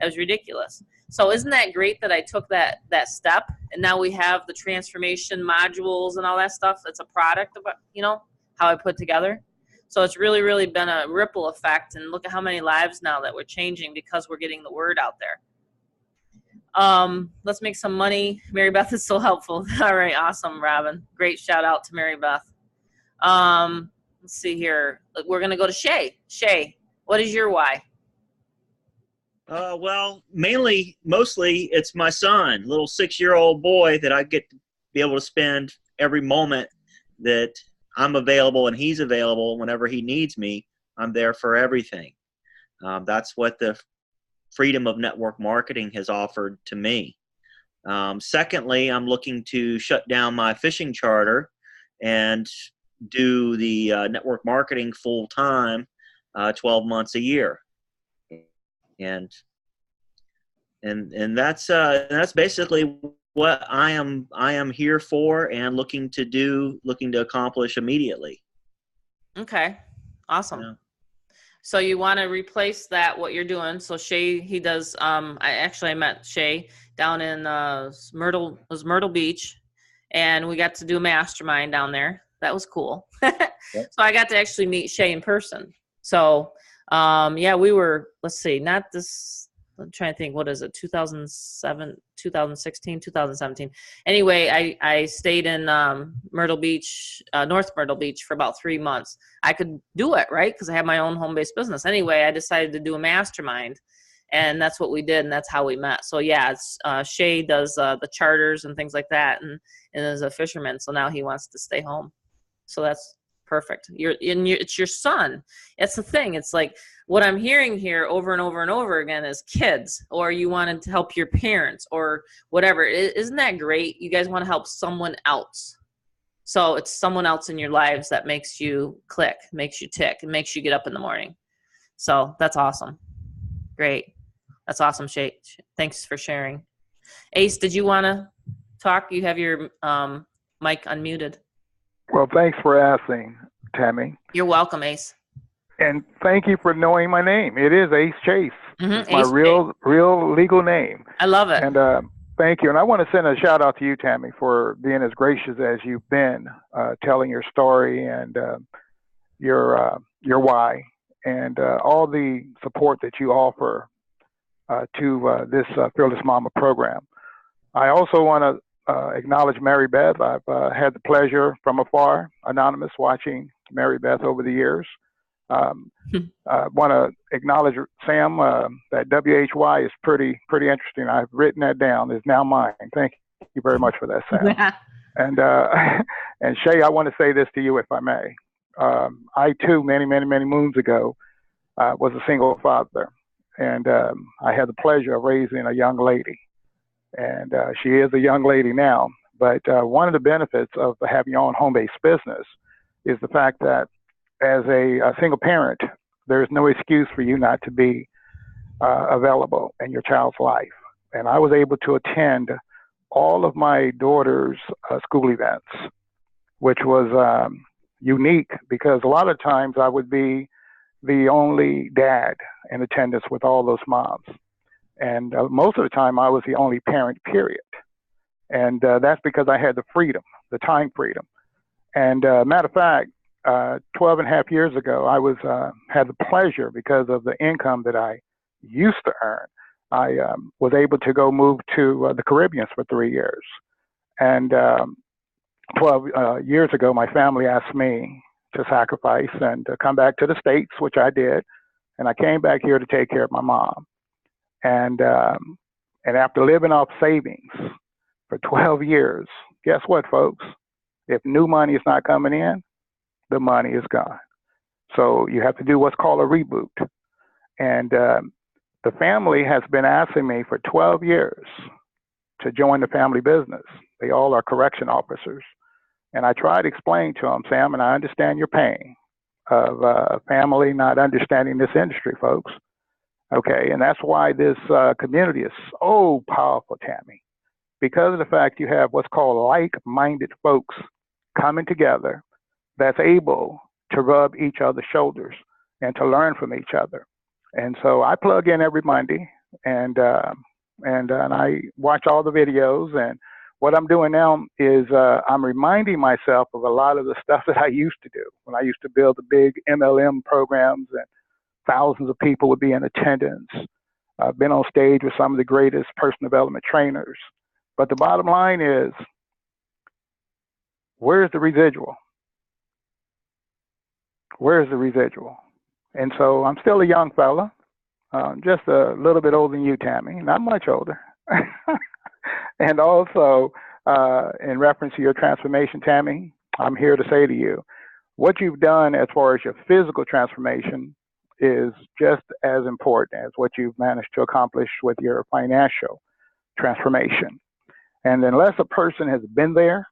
It was ridiculous. So isn't that great that I took that step, and now we have the transformation modules and all that stuff? It's a product of, how I put together. So it's really, really been a ripple effect, and look at how many lives now that we're changing because we're getting the word out there. Let's make some money. Mary Beth is so helpful. All right, awesome, Robin. Great shout out to Mary Beth. Let's see here. We're gonna go to Shay. Shay, what is your why? Well, mostly it's my son, little 6-year-old boy, that I get to be able to spend every moment that I'm available and he's available. Whenever he needs me, I'm there for everything. That's what the freedom of network marketing has offered to me. Secondly, I'm looking to shut down my fishing charter and do the network marketing full time, 12 months a year. And that's basically what I am here for and looking to accomplish immediately. Okay, awesome. Yeah. So you want to replace what you're doing. So Shay, he does. I met Shay down in Myrtle Beach, and we got to do a mastermind down there. That was cool. So I got to actually meet Shay in person. So yeah, we were, let's see, not this, I'm trying to think, what is it, 2007, 2016, 2017. Anyway, I stayed in Myrtle Beach, North Myrtle Beach for about 3 months. I could do it, right? Because I have my own home-based business. Anyway, I decided to do a mastermind, and that's what we did, and that's how we met. So yeah, it's, Shay does the charters and things like that, and is a fisherman, so now he wants to stay home. So that's perfect. It's your son. It's the thing. It's like what I'm hearing here over and over and over again is kids, or you wanted to help your parents or whatever. Isn't that great? You guys want to help someone else. So it's someone else in your lives that makes you click, makes you tick, and makes you get up in the morning. So that's awesome. Great. That's awesome, Shay. Thanks for sharing. Ace, did you want to talk? You have your mic unmuted. Well, thanks for asking, Tammy. You're welcome, Ace. And thank you for knowing my name. It is Ace Chase. It's my Ace real legal name. I love it. And thank you. And I want to send a shout out to you, Tammy, for being as gracious as you've been, telling your story and your why, and all the support that you offer to this Fearless Mama program. I also want to acknowledge Mary Beth. I've had the pleasure from afar, anonymous, watching Mary Beth over the years. I want to acknowledge Sam. That WHY is pretty interesting. I've written that down. It's now mine. Thank you very much for that, Sam. And Shay, I want to say this to you, if I may. I too, many moons ago, was a single father, and I had the pleasure of raising a young lady. And she is a young lady now. But one of the benefits of having your own home-based business is the fact that as a single parent, there's no excuse for you not to be available in your child's life. And I was able to attend all of my daughter's school events, which was unique because a lot of times I would be the only dad in attendance with all those moms. And most of the time I was the only parent, period. And that's because I had the freedom, the time freedom. And matter of fact, 12 and a half years ago, I was had the pleasure, because of the income that I used to earn, I was able to go move to the Caribbean for 3 years. And 12 years ago, my family asked me to sacrifice and to come back to the States, which I did. And I came back here to take care of my mom. And after living off savings for 12 years, guess what, folks? If new money is not coming in, the money is gone. So you have to do what's called a reboot. And the family has been asking me for 12 years to join the family business. They all are correction officers. And I tried to explain to them, Sam, and I understand your pain of a family not understanding this industry, folks. Okay, and that's why this community is so powerful, Tammy, because of the fact you have what's called like-minded folks coming together that's able to rub each other's shoulders and to learn from each other. And so I plug in every Monday, and I watch all the videos. And what I'm doing now is I'm reminding myself of a lot of the stuff that I used to do when I used to build the big MLM programs, and thousands of people would be in attendance. I've been on stage with some of the greatest personal development trainers. But the bottom line is, where's the residual? Where's the residual? And so I'm still a young fella, just a little bit older than you, Tammy, not much older. And also, in reference to your transformation, Tammy, I'm here to say to you, what you've done as far as your physical transformation is just as important as what you've managed to accomplish with your financial transformation. And unless a person has been there,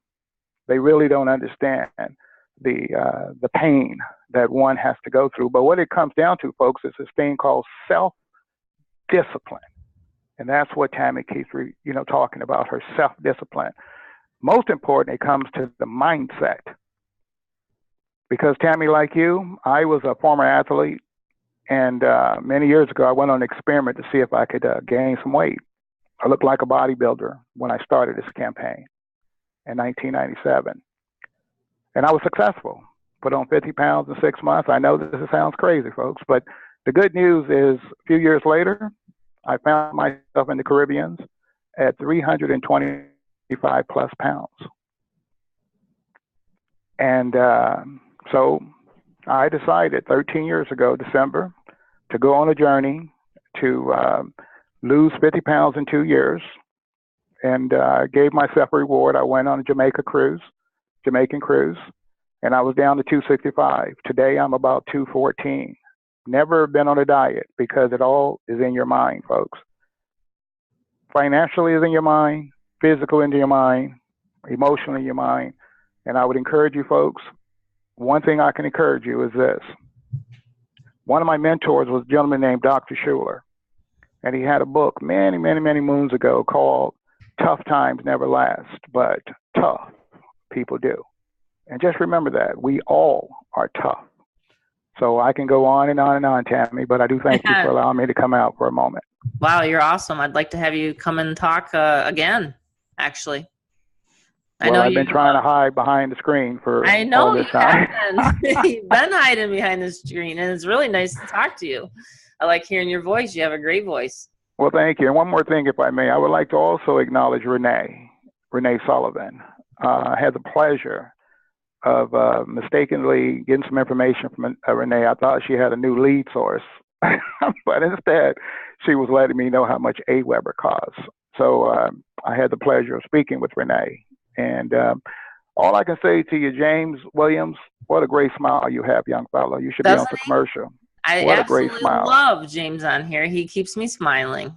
they really don't understand the pain that one has to go through. But what it comes down to, folks, is this thing called self-discipline. And that's what Tammy keeps talking about, her self-discipline. Most important, it comes to the mindset. Because Tammy, like you, I was a former athlete. And many years ago, I went on an experiment to see if I could gain some weight. I looked like a bodybuilder when I started this campaign. in 1997. And I was successful. Put on 50 pounds in 6 months. I know this sounds crazy, folks, but the good news is a few years later, I found myself in the Caribbean at 325 plus pounds. And so I decided 13 years ago, December, to go on a journey to lose 50 pounds in 2 years. And gave myself a reward. I went on a Jamaican cruise, and I was down to 265. Today, I'm about 214. Never been on a diet because it all is in your mind, folks. Financially is in your mind, physical in your mind, emotionally in your mind. And I would encourage you folks, one thing I can encourage you is this. One of my mentors was a gentleman named Dr. Schuler. And he had a book many, many, many moons ago called Tough Times Never Last, but tough people do. And just remember that. We all are tough. So I can go on and on and on, Tammy, but I do thank you for allowing me to come out for a moment. Wow, you're awesome. I'd like to have you come and talk again, actually. Well, I've been trying to hide behind the screen for all this time. You've been hiding behind the screen, and it's really nice to talk to you. I like hearing your voice. You have a great voice. Well, thank you. And one more thing, if I may, I would like to also acknowledge Renee Sullivan. I had the pleasure of mistakenly getting some information from Renee. I thought she had a new lead source, but instead she was letting me know how much AWeber costs. So I had the pleasure of speaking with Renee. And all I can say to you, James Williams, what a great smile you have, young fellow. You should be on the commercial. I what a great smile. love James on here. He keeps me smiling.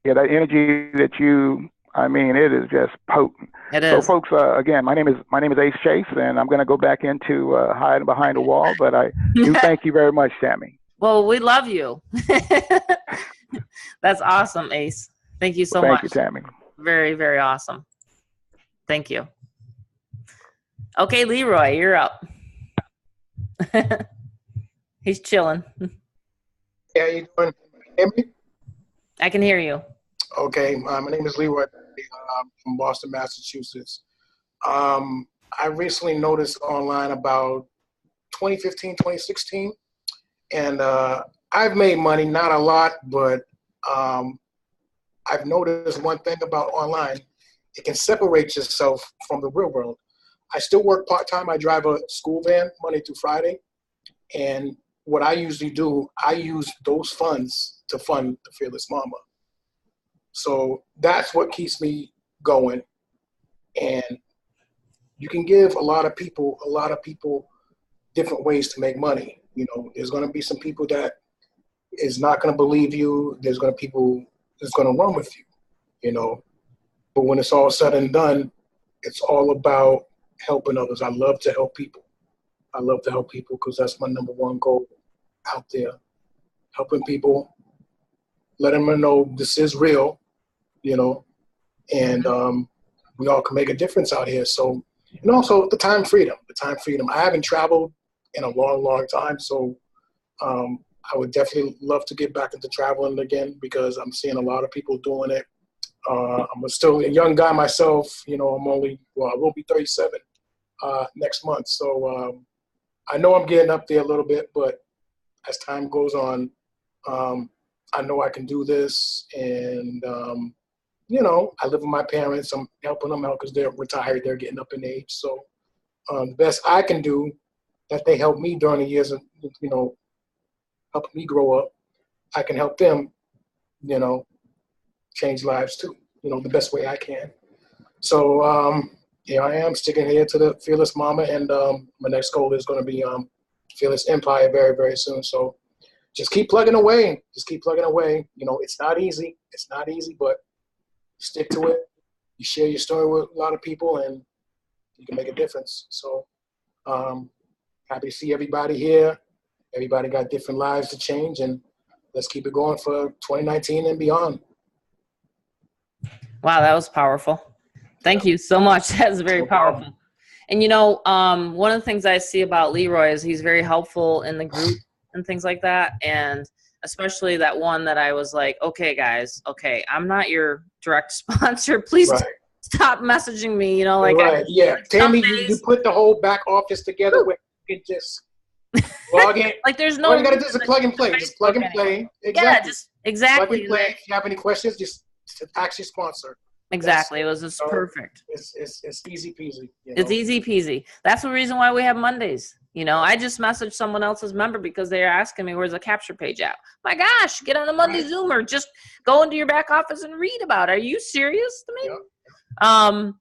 Yeah, that energy that it is just potent. It is. So, folks, again, my name is Ace Chase, and I'm going to go back into hiding behind a wall. But I do thank you very much, Tammy. Well, we love you. That's awesome, Ace. Thank you so much. Thank you, Tammy. Very, very awesome. Thank you. Okay, Leroy, you're up. He's chilling. Hey, how you doing? Can you hear me? I can hear you. Okay, my name is Leroy. I'm from Boston, Massachusetts. I recently noticed online about 2015, 2016, and I've made money, not a lot, but I've noticed one thing about online. It can separate yourself from the real world. I still work part-time. I drive a school van Monday through Friday, and what I usually do, I use those funds to fund the Fearless Mama. So that's what keeps me going. And you can give a lot of people different ways to make money. You know, there's going to be some people that is not going to believe you. There's going to be people that's going to run with you, you know. But when it's all said and done, it's all about helping others. I love to help people. I love to help people because that's my number one goal out there. Helping people, letting them know this is real, you know, and we all can make a difference out here. So, and also the time freedom. I haven't traveled in a long, long time, so I would definitely love to get back into traveling again because I'm seeing a lot of people doing it. I'm still a young guy myself, you know. I will be 37 next month, so I know I'm getting up there a little bit, but as time goes on, I know I can do this, and you know, I live with my parents. I'm helping them out because they're retired. They're getting up in age. So the best I can do, that they helped me during the years of, you know, helping me grow up, I can help them, you know, change lives too, you know, the best way I can. So here I am sticking here to the Fearless Mama, and my next goal is going to be Fearless Empire very, very soon. So just keep plugging away. You know, it's not easy, but stick to it. You share your story with a lot of people and you can make a difference. So happy to see everybody here. Everybody got different lives to change, and let's keep it going for 2019 and beyond. Wow, that was powerful. Thank you so much. That's very powerful. And you know, one of the things I see about Leroy is he's very helpful in the group and things like that. And especially that one that I was like, okay, guys, okay, I'm not your direct sponsor. Please stop messaging me, you know, like right. Yeah, like Tammy, you put the whole back office together where you can just log in. like there's no All you gotta do is a plug and play. Just plug and play. Exactly. Yeah, just exactly. Plug and play. If you have any questions, just ask your sponsor. Exactly. It was just perfect. It's easy peasy. You know? It's easy peasy. That's the reason why we have Mondays. You know, I just messaged someone else's member because they are asking me, where's the capture page at? My gosh, get on a Monday Zoom or just go into your back office and read about it. Are you serious to me? Yep.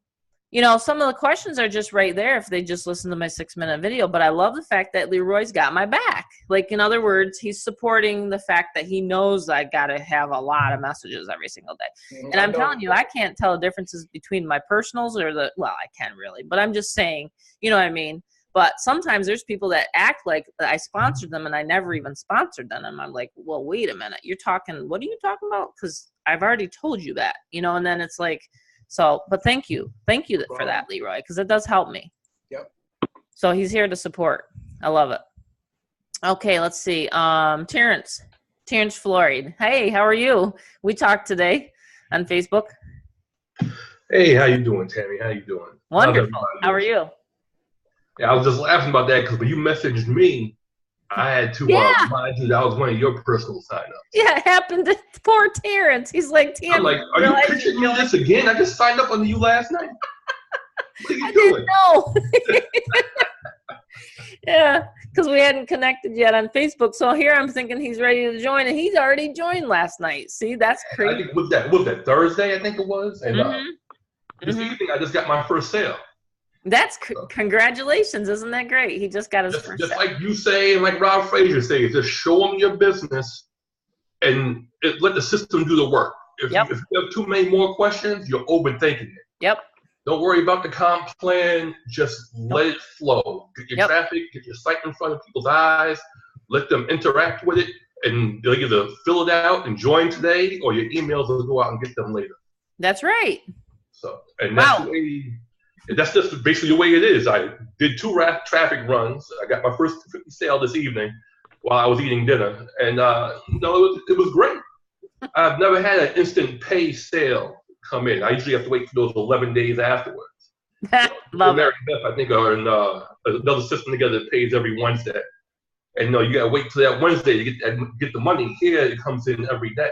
You know, some of the questions are just right there if they just listen to my 6-minute video. But I love the fact that Leroy's got my back. Like, in other words, he's supporting the fact that he knows I got to have a lot of messages every single day. And I'm telling you, I can't tell the differences between my personals or well, I can really. But I'm just saying, you know what I mean? But sometimes there's people that act like I sponsored them and I never even sponsored them. And I'm like, well, wait a minute. You're talking, what are you talking about? Because I've already told you that, you know, and then it's like, so, but thank you for that, Leroy, because it does help me. Yep. So he's here to support. I love it. Okay, let's see. Terrence Floyd. Hey, how are you? We talked today on Facebook. Hey, how you doing, Tammy? How you doing? Wonderful. How are you? Yeah, I was just laughing about that because when you messaged me, I had to remind you that I was one of your personal signups. Yeah, it happened to poor Terrence. He's like, Tammy. I'm like, are you pitching me this again? I just signed up under you last night. What are you doing? Didn't know. Yeah, because we hadn't connected yet on Facebook. So here I'm thinking he's ready to join, and he's already joined last night. See, that's crazy. I think was that Thursday? I think it was. And this evening, I just got my first sale. That's congratulations. Isn't that great? He just got his first just sale. like you say, and like Rob Frazier says, just show them your business and let the system do the work. If you have too many more questions, you're overthinking it. Yep. Don't worry about the comp plan. Just let it flow. Get your traffic, get your site in front of people's eyes, let them interact with it, and they'll either fill it out and join today, or your emails will go out and get them later. That's right. So, and that's the way. That's just basically the way it is. I did 2 traffic runs. I got my first 50 sale this evening while I was eating dinner, and you know, it was great. I've never had an instant pay sale come in. I usually have to wait for those 11 days afterwards. Love it. Beth, I think, are in another system together that pays every Wednesday, and you know, you gotta wait till that Wednesday to get the money. Here it comes in every day.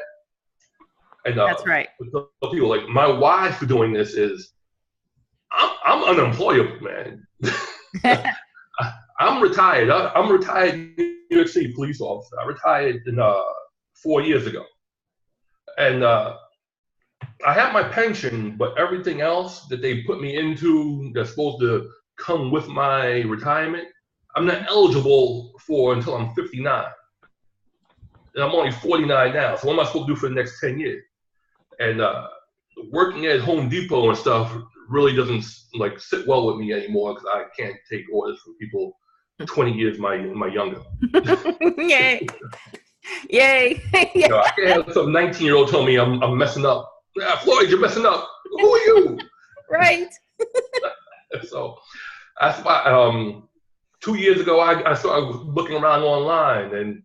And that's right. People like my why for doing this is I'm unemployable, man. I'm retired. I'm retired New York City police officer. I retired 4 years ago, and I have my pension, but everything else that they put me into that's supposed to come with my retirement, I'm not eligible for until I'm 59. And I'm only 49 now, so what am I supposed to do for the next 10 years? And working at Home Depot and stuff really doesn't like sit well with me anymore because I can't take orders from people 20 years my younger. Yay! Yay! You know, I can't have some 19-year-old tell me I'm messing up. Floyd, you're messing up. Who are you? Right. So that's why 2 years ago I started looking around online and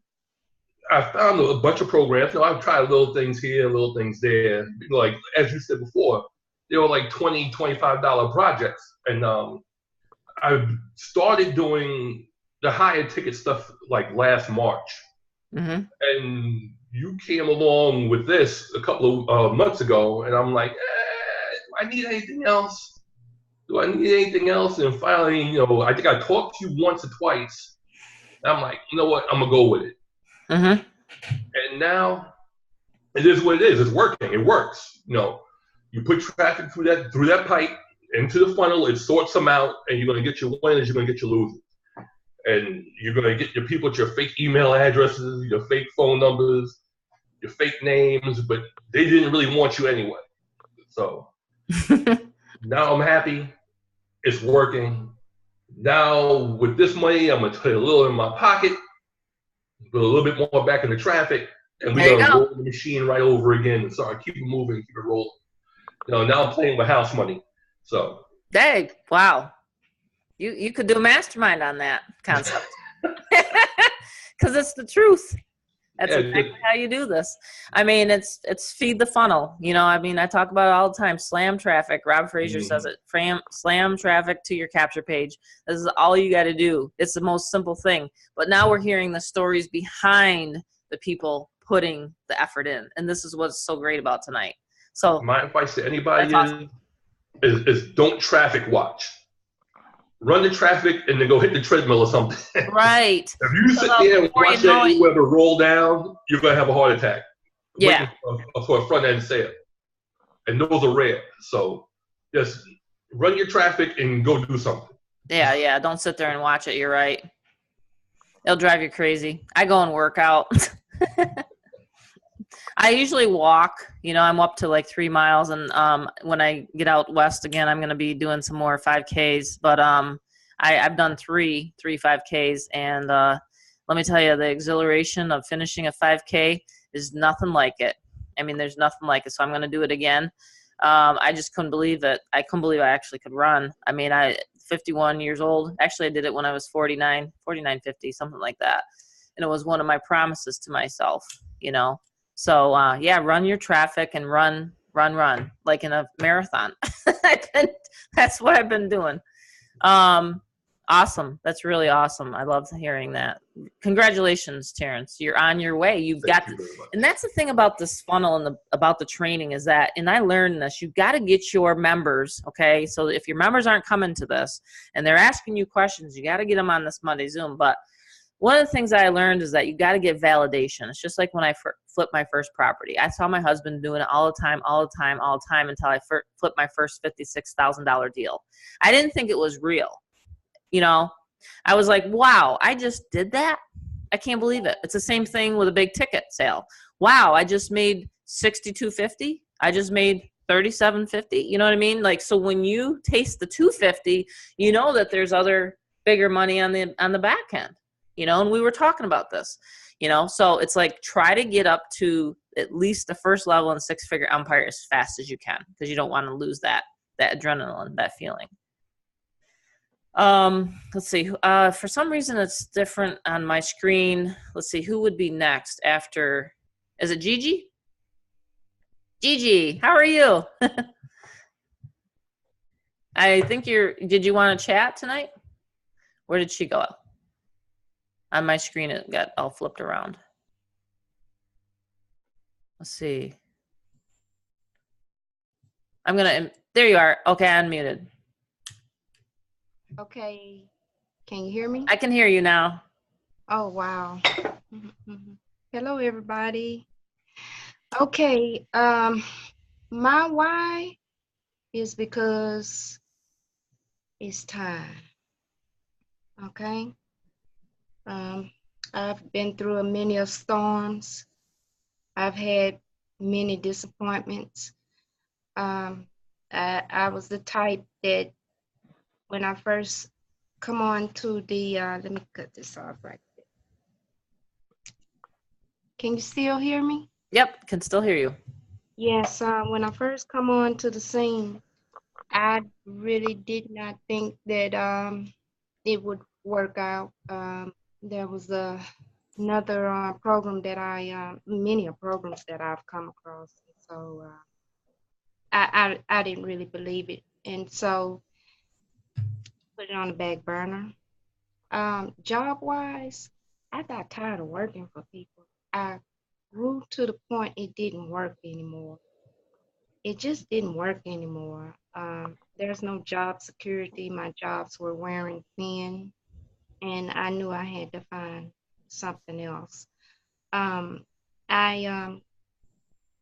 I found a bunch of programs. You know, I've tried little things here, little things there. Like as you said before, they were like $20, $25 projects, and I started doing the higher ticket stuff like last March. Mm-hmm. And you came along with this a couple of months ago, and I'm like, do I need anything else? Do I need anything else? And finally, you know, I think I talked to you once or twice. And I'm like, you know what? I'm gonna go with it. Mm-hmm. And now it is what it is. It's working. It works. You know, you put traffic through that pipe into the funnel. It sorts them out, and you're gonna get your winners. You're gonna get your losers. And you're going to get your people with your fake email addresses, your fake phone numbers, your fake names, but they didn't really want you anyway. So now I'm happy. It's working. Now with this money, I'm going to put a little in my pocket, put a little bit more back in the traffic, and we're going to roll the machine right over again and start keep it moving, keep it rolling. You know, now I'm playing with house money. So. Dang, wow. You could do a mastermind on that concept. Because it's the truth. That's Yeah, exactly how you do this. I mean, it's feed the funnel. You know, I mean, I talk about it all the time. Slam traffic. Rob Frazier says it. Slam traffic to your capture page. This is all you got to do. It's the most simple thing. But now we're hearing the stories behind the people putting the effort in, and this is what's so great about tonight. So my advice to anybody awesome. is don't traffic watch. Run the traffic and then go hit the treadmill or something. Right. If you sit there and watch that AWeber roll down, you're going to have a heart attack. Yeah. For a front end sale. And those are rare. So just run your traffic and go do something. Yeah. Don't sit there and watch it. You're right. It'll drive you crazy. I go and work out. I usually walk. You know, I'm up to like 3 miles. And when I get out west again, I'm going to be doing some more 5Ks. But I've done three 5Ks. And let me tell you, the exhilaration of finishing a 5K is nothing like it. I mean, there's nothing like it. So I'm going to do it again. I just couldn't believe it. I couldn't believe I actually could run. I mean, 51 years old. Actually, I did it when I was 49, 50, something like that. And it was one of my promises to myself, you know. So, run your traffic and run like in a marathon. That's what I've been doing. Awesome. That's really awesome. I love hearing that. Congratulations, Terrence. You're on your way. You've got to, and that's the thing about this funnel and about the training is that, and I learned this, you've got to get your members, okay? So if your members aren't coming to this and they're asking you questions, you got to get them on this Monday Zoom. But one of the things I learned is that you got to get validation. It's just like when I flipped my first property. I saw my husband doing it all the time until I flipped my first $56,000 deal. I didn't think it was real. You know, I was like, wow, I just did that. I can't believe it. It's the same thing with a big ticket sale. Wow, I just made $62.50. I just made $37.50. You know what I mean? Like, so when you taste the $250, you know that there's other bigger money on the back end. You know, and we were talking about this. You know, so it's like try to get up to at least the first level in six-figure empire as fast as you can because you don't want to lose that adrenaline, that feeling. Let's see. For some reason it's different on my screen. Let's see who would be next after. Is it Gigi? Gigi, how are you? I think did you want to chat tonight? Where did she go? On my screen it got all flipped around. Let's see. There you are. Okay, unmuted. Okay, can you hear me? I can hear you now. Oh, wow. Hello, everybody. Okay, my why is because it's time. Okay. I've been through many of storms. I've had many disappointments. I was the type that when I first come on to the, let me cut this off right there. Can you still hear me? Yep, can still hear you. Yes, when I first come on to the scene, I really did not think that it would work out. There was another program that many programs that I've come across. So I didn't really believe it. And so put it on the back burner. Job-wise, I got tired of working for people. I grew to the point it didn't work anymore. It just didn't work anymore. There's no job security. My jobs were wearing thin, and I knew I had to find something else. I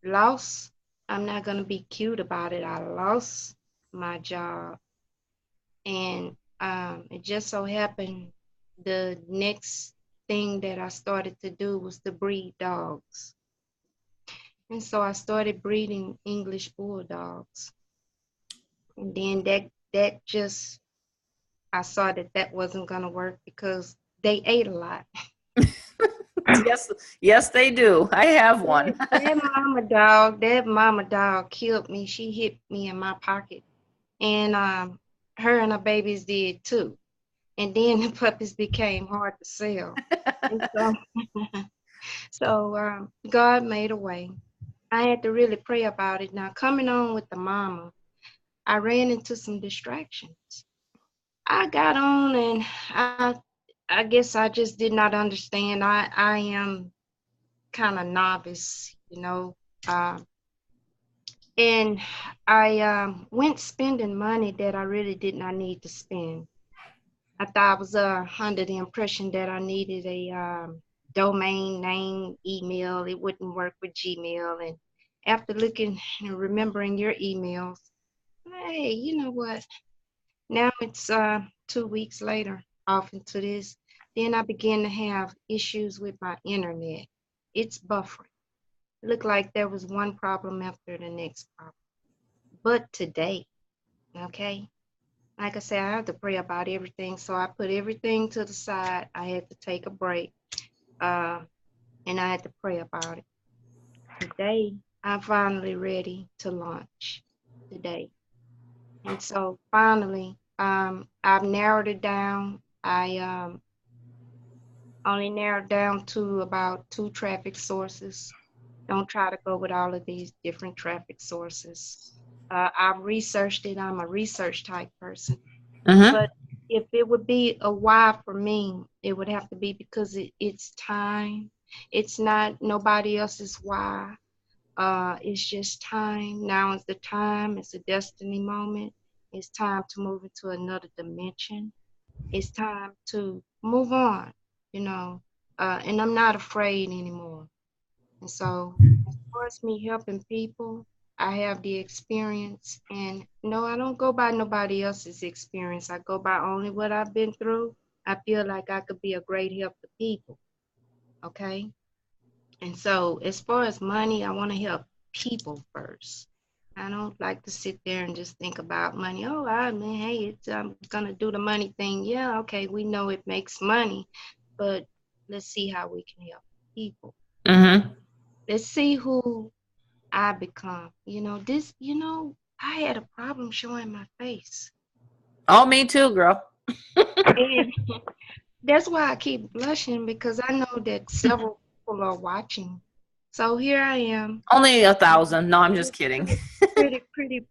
lost, I'm not going to be cute about it. I lost my job, and it just so happened the next thing that I started to do was to breed dogs. And so I started breeding English bulldogs. And then that just, I saw that wasn't going to work because they ate a lot. Yes, they do. I have one. That mama dog killed me. She hit me in my pocket. And her and her babies did too. And then the puppies became hard to sell. And so So God made a way. I had to really pray about it. Now, coming on with the mama, I ran into some distractions. I got on and I guess I just did not understand. I am kind of novice, you know. And I went spending money that I really did not need to spend. I thought I was under the impression that I needed a domain name, email. It wouldn't work with Gmail. And after looking and remembering your emails, hey, you know what? Now it's 2 weeks later off into this. Then I began to have issues with my internet. It's buffering. It looked like there was one problem after the next problem. But today, okay, like I said, I have to pray about everything. So I put everything to the side. I had to take a break, and I had to pray about it. Today, I'm finally ready to launch today. And so finally, I've narrowed it down. I only narrowed down to about 2 traffic sources. Don't try to go with all of these different traffic sources. I've researched it. I'm a research type person. But if it would be a why for me, it would have to be because it's time. It's not nobody else's why. It's just time. Now is the time. It's a destiny moment. It's time to move into another dimension. It's time to move on, you know. And I'm not afraid anymore. And so, as far as me helping people, I have the experience. And no, I don't go by nobody else's experience. I go by only what I've been through. I feel like I could be a great help to people. Okay. And so, as far as money, I want to help people first. I don't like to sit there and just think about money. Oh, I mean, hey, I'm gonna do the money thing. Yeah, okay, we know it makes money, but let's see how we can help people. Let's see who I become. You know, I had a problem showing my face. Oh, me too, girl. And that's why I keep blushing, because I know that several people are watching. So here I am. Only 1,000. No, I'm just kidding.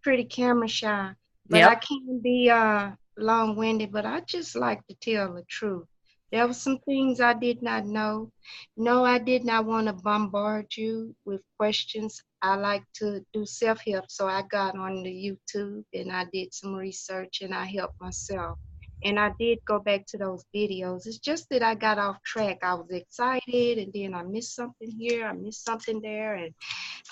pretty camera shy. But I can't be long-winded, but I just like to tell the truth. There were some things I did not know. No, I did not want to bombard you with questions. I like to do self-help, so I got on the YouTube and I did some research and I helped myself. And I did go back to those videos. It's just that I got off track. I was excited and then I missed something here, I missed something there, and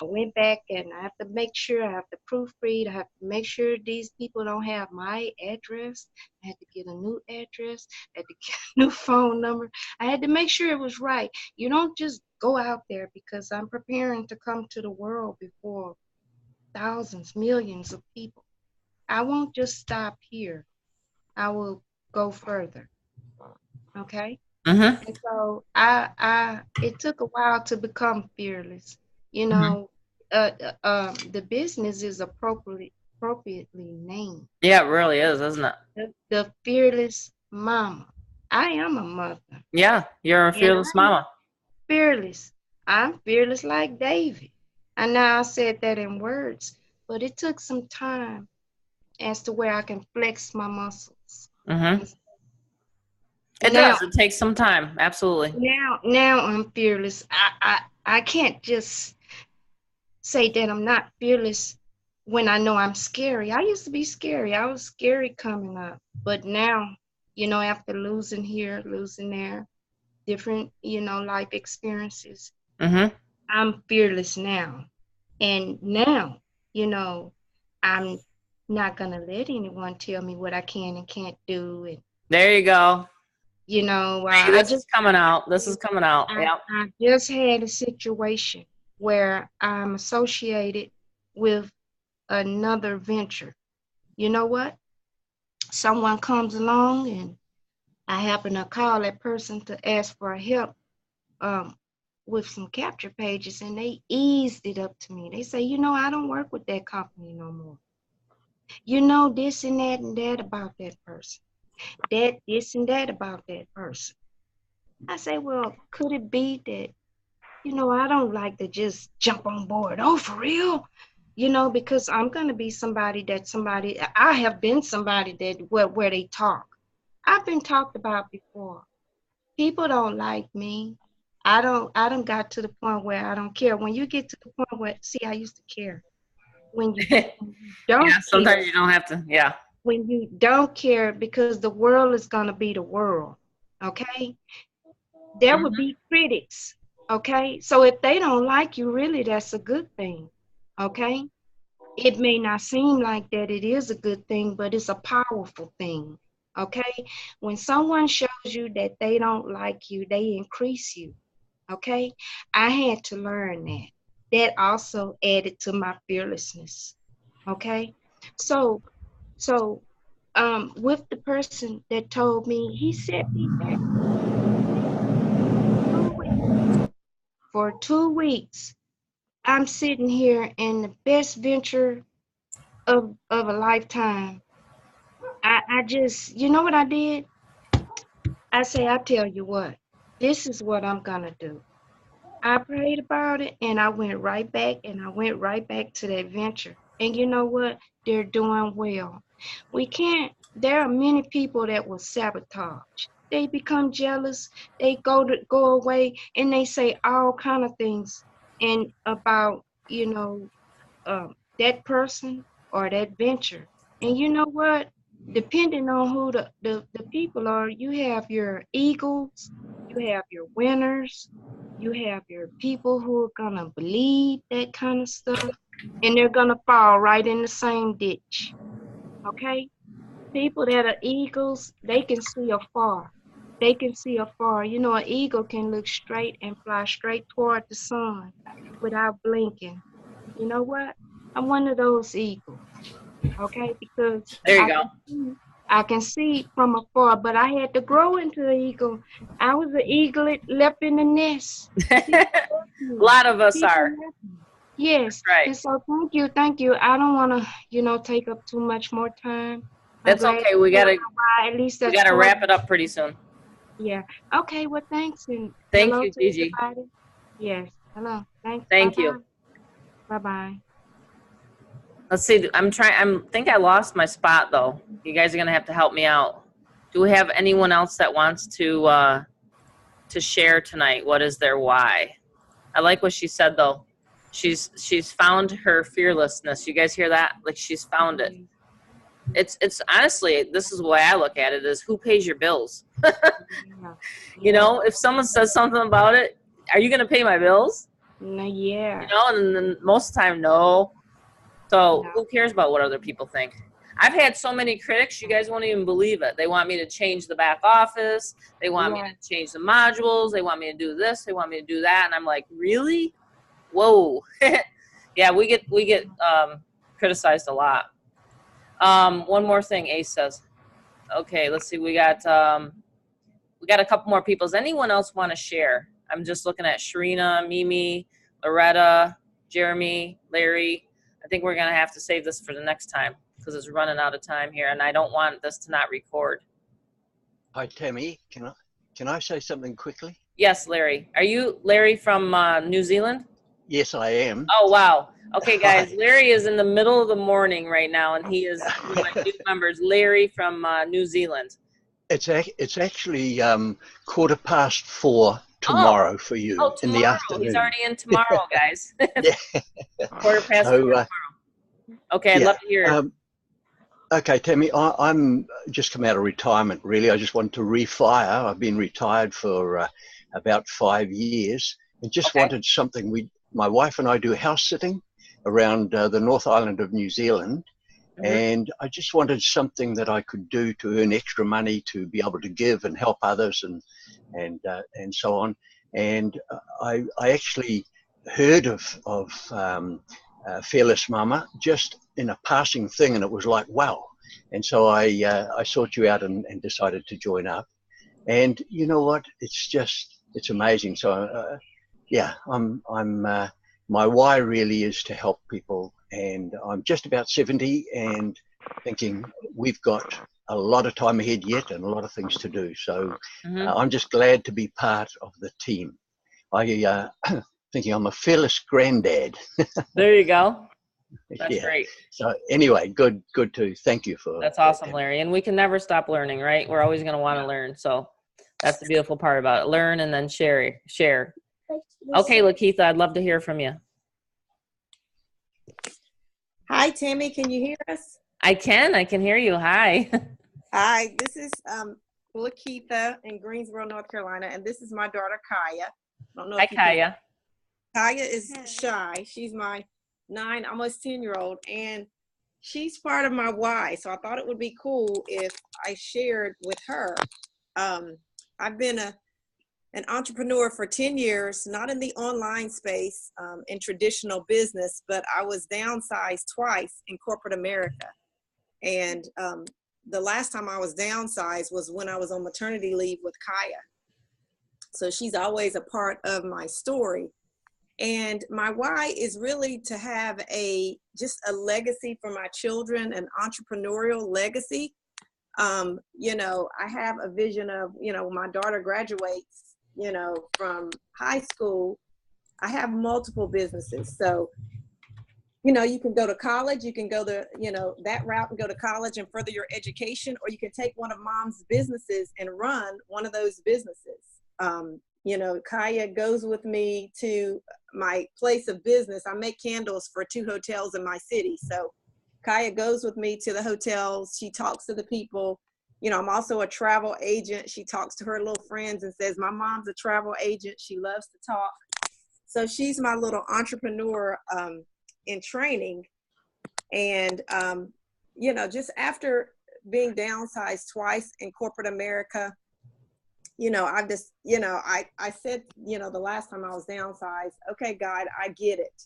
I went back and I have to make sure, I have to proofread, I have to make sure these people don't have my address. I had to get a new address, I had to get a new phone number. I had to make sure it was right. You don't just go out there, because I'm preparing to come to the world before thousands, millions of people. I won't just stop here. I will go further. Okay? And so it took a while to become fearless. You know, the business is appropriately named. Yeah, it really is, isn't it? The Fearless Mama. I am a mother. Yeah, you're a fearless mama. Fearless. I'm fearless like David. And now I said that in words, but it took some time as to where I can flex my muscles. It does. It takes some time. Absolutely. Now I'm fearless. I can't just say that I'm not fearless when I know I'm scary. I used to be scary. I was scary coming up. But now, after losing here, losing there, different, life experiences, I'm fearless now. And now, I'm not going to let anyone tell me what I can and can't do. And there you go. This is coming out. This is coming out. Yeah. I just had a situation where I'm associated with another venture. You know what? Someone comes along and I happen to call that person to ask for help with some capture pages, and they eased it up to me. They say, I don't work with that company no more. This and that about that person. This and that about that person. I say, well, could it be that I don't like to just jump on board. Oh, for real? Because I'm going to be I have been somebody that where they talk. I've been talked about before. People don't like me. I don't got to the point where I don't care. When you get to the point where, see, I used to care. When you don't Yeah, sometimes care, you don't have to. Yeah. when you don't care, because the world is going to be the world. Okay? There would be critics. Okay? So if they don't like you, really, that's a good thing. Okay? It may not seem like that it is a good thing, but it's a powerful thing. Okay? When someone shows you that they don't like you, they increase you. Okay? I had to learn that. That also added to my fearlessness. Okay? So with the person that told me, he set me back for 2 weeks. I'm sitting here in the best venture of a lifetime. I just, you know what I did? I say, I tell you what, this is what I'm gonna do. I prayed about it and I went right back to that venture. And you know what? They're doing well. There are many people that will sabotage. They become jealous, they go away and they say all kind of things and about, that person or that venture. And you know what? Depending on who the people are, you have your eagles, you have your winners, you have your people who are going to believe that kind of stuff, and they're going to fall right in the same ditch. Okay? People that are eagles, they can see afar. They can see afar. An eagle can look straight and fly straight toward the sun without blinking. You know what? I'm one of those eagles, okay? Because There you go. I can see from afar, but I had to grow into an eagle. I was an eaglet left in the nest. A lot of us are. Yes. Right. And so thank you. I don't want to, take up too much more time. That's okay. We gotta wrap it up pretty soon. Yeah. Okay. Well, thanks, and Thank hello you, to Gigi. everybody. Yes. Hello. Thanks. Thank you. Bye bye. Let's see. I think I lost my spot though. You guys are gonna have to help me out. Do we have anyone else that wants to share tonight? What is their why? I like what she said though. She's found her fearlessness. You guys hear that? Like she's found it. It's honestly, this is the way I look at it, is who pays your bills? If someone says something about it, are you going to pay my bills? No, yeah. And then most of the time, no. So who cares about what other people think? I've had so many critics, you guys won't even believe it. They want me to change the back office. They want me to change the modules. They want me to do this. They want me to do that. And I'm like, really? Whoa. Yeah, we get criticized a lot. One more thing, Ace says. Okay, let's see. We got a couple more people. Does anyone else want to share? I'm just looking at Sharina, Mimi, Loretta, Jeremy, Larry. I think we're gonna have to save this for the next time because it's running out of time here, and I don't want this to not record. Hi, Tammy. Can I say something quickly? Yes, Larry. Are you Larry from New Zealand? Yes, I am. Oh, wow. Okay, guys, Larry is in the middle of the morning right now, and he is one of my new members, Larry from New Zealand. It's actually 4:15 tomorrow for you in the afternoon. He's already in tomorrow, guys. Yeah. 4:15 tomorrow. Okay, I'd love to hear it. Okay, Tammy, I'm just come out of retirement, really. I just wanted to refire. I've been retired for about 5 years and just wanted something. My wife and I do house sitting around the North Island of New Zealand. And I just wanted something that I could do to earn extra money to be able to give and help others and so on. And I actually heard of Fearless Momma just in a passing thing, and it was like, wow. And so I sought you out and decided to join up. And you know what? It's amazing. So yeah, my why really is to help people, and I'm just about 70 and thinking we've got a lot of time ahead yet and a lot of things to do. So I'm just glad to be part of the team. thinking I'm a fearless granddad. There you go. That's Yeah. great. So anyway, good to thank you for That's awesome, Larry. And we can never stop learning, right? We're always going to want to learn. So that's the beautiful part about it. Learn and then share. Okay, Lakeitha, I'd love to hear from you. Hi, Tammy. Can you hear us? I can hear you. Hi. Hi, this is Lakeitha in Greensboro, North Carolina, and this is my daughter, Kaya. I don't know Hi, if you can- Kaya. Kaya is shy. She's my 9, almost 10-year-old, and she's part of my why. So I thought it would be cool if I shared with her. I've been an entrepreneur for 10 years, not in the online space, in traditional business, but I was downsized twice in corporate America. And the last time I was downsized was when I was on maternity leave with Kaya. So she's always a part of my story. And my why is really to have just a legacy for my children, an entrepreneurial legacy. You know, I have a vision of, you know, my daughter graduates, you know, from high school. I have multiple businesses. So, you know, you can go to college, you can go the, you know, that route and go to college and further your education, or you can take one of mom's businesses and run one of those businesses. You know, Kaya goes with me to my place of business. I make candles for 2 hotels in my city. So Kaya goes with me to the hotels. She talks to the people. You know, I'm also a travel agent. She talks to her little friends and says, my mom's a travel agent. She loves to talk. So she's my little entrepreneur in training. And, you know, just after being downsized twice in corporate America, you know, I've just, you know, I said, you know, the last time I was downsized, okay, God, I get it.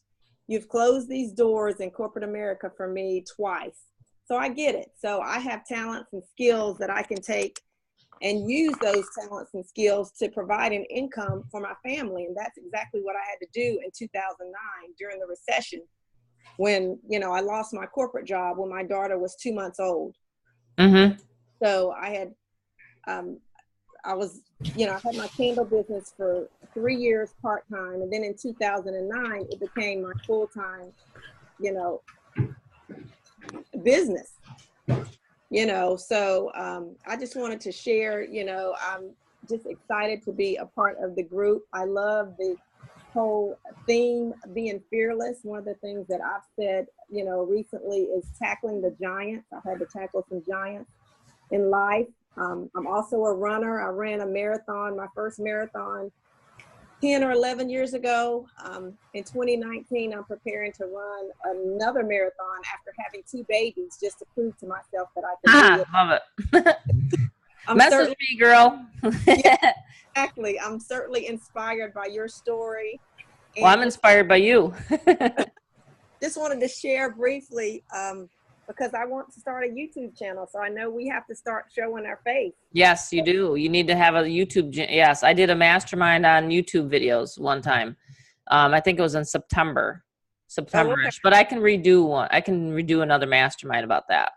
You've closed these doors in corporate America for me twice. So I get it. So I have talents and skills that I can take and use those talents and skills to provide an income for my family. And that's exactly what I had to do in 2009 during the recession when, you know, I lost my corporate job when my daughter was 2 months old. Mm-hmm. So I had, I was, you know, I had my candle business for 3 years part-time. And then in 2009, it became my full-time, you know, business, you know. So I just wanted to share, you know, I'm just excited to be a part of the group. I love the whole theme, being fearless. One of the things that I've said, you know, recently is tackling the giants. I've had to tackle some giants in life. I'm also a runner. I ran a marathon, my first marathon 10 or 11 years ago. In 2019, I'm preparing to run another marathon after having 2 babies, just to prove to myself that I can do it. Love it. Message me, girl. Yeah, exactly. I'm certainly inspired by your story. Well, I'm inspired by you. Just wanted to share briefly, because I want to start a YouTube channel. So I know we have to start showing our face. Yes, you do. You need to have a YouTube. Yes, I did a mastermind on YouTube videos one time. I think it was in September-ish, but I can redo one. I can redo another mastermind about that.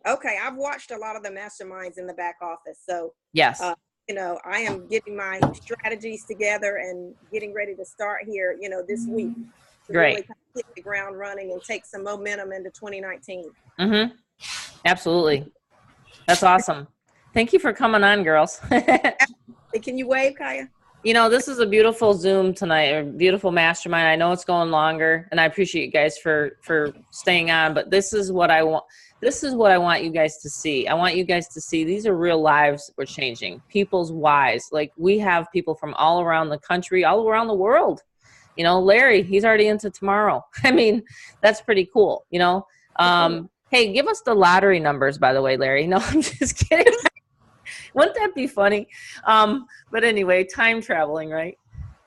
Okay, I've watched a lot of the masterminds in the back office. So yes, you know, I am getting my strategies together and getting ready to start here, you know, this week. To great. really kind of hit the ground running and take some momentum into 2019. Mm-hmm. Absolutely. That's awesome. Thank you for coming on, girls. Can you wave, Kaya? You know, this is a beautiful Zoom tonight, a beautiful mastermind. I know it's going longer, and I appreciate you guys for staying on, but this is what I want. This is what I want you guys to see. I want you guys to see these are real lives we're changing. People's whys. Like, we have people from all around the country, all around the world. You know, Larry, he's already into tomorrow. I mean, that's pretty cool, you know. Hey, give us the lottery numbers, by the way, Larry. No, I'm just kidding. Wouldn't that be funny? But anyway, time traveling, right?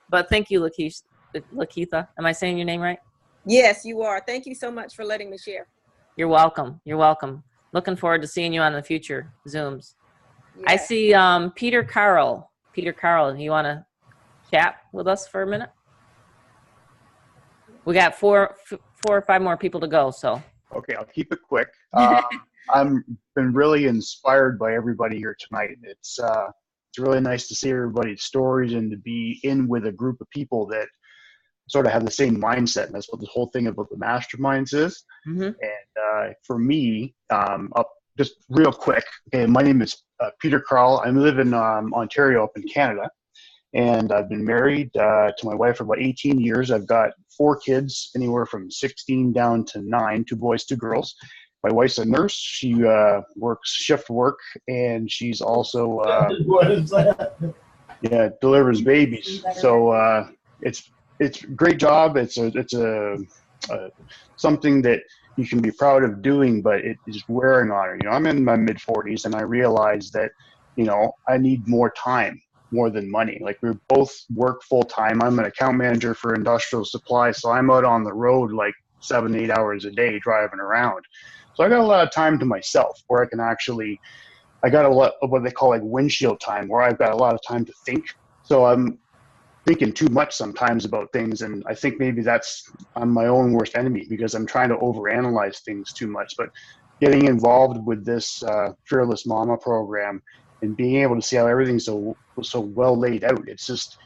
But thank you, Lakeitha. Am I saying your name right? Yes, you are. Thank you so much for letting me share. You're welcome. You're welcome. Looking forward to seeing you on the future Zooms. Yeah. I see Peter Carl. Peter Carl, you want to chat with us for a minute? We got four or five more people to go, so. Okay, I'll keep it quick. I'm been really inspired by everybody here tonight. It's really nice to see everybody's stories and to be in with a group of people that sort of have the same mindset. And that's what the whole thing about the masterminds is. Mm-hmm. And for me, just real quick, okay, my name is Peter Carl. I live in Ontario up in Canada. And I've been married to my wife for about 18 years. I've got 4 kids, anywhere from 16 down to 9, 2 boys, 2 girls. My wife's a nurse. She works shift work, and she's also delivers babies. So it's a great job. It's a something that you can be proud of doing, but it is wearing on her. I'm in my mid 40s, and I realize that I need more time more than money. Like, we both work full time. I'm an account manager for industrial supply, so I'm out on the road like 7-8 hours a day driving around. So I got a lot of time to myself where I can actually, I got a lot of what they call like windshield time, where I've got a lot of time to think. So I'm thinking too much sometimes about things, and I think maybe I'm my own worst enemy, because I'm trying to overanalyze things too much. But getting involved with this Fearless Momma program and being able to see how everything's so well laid out, it's just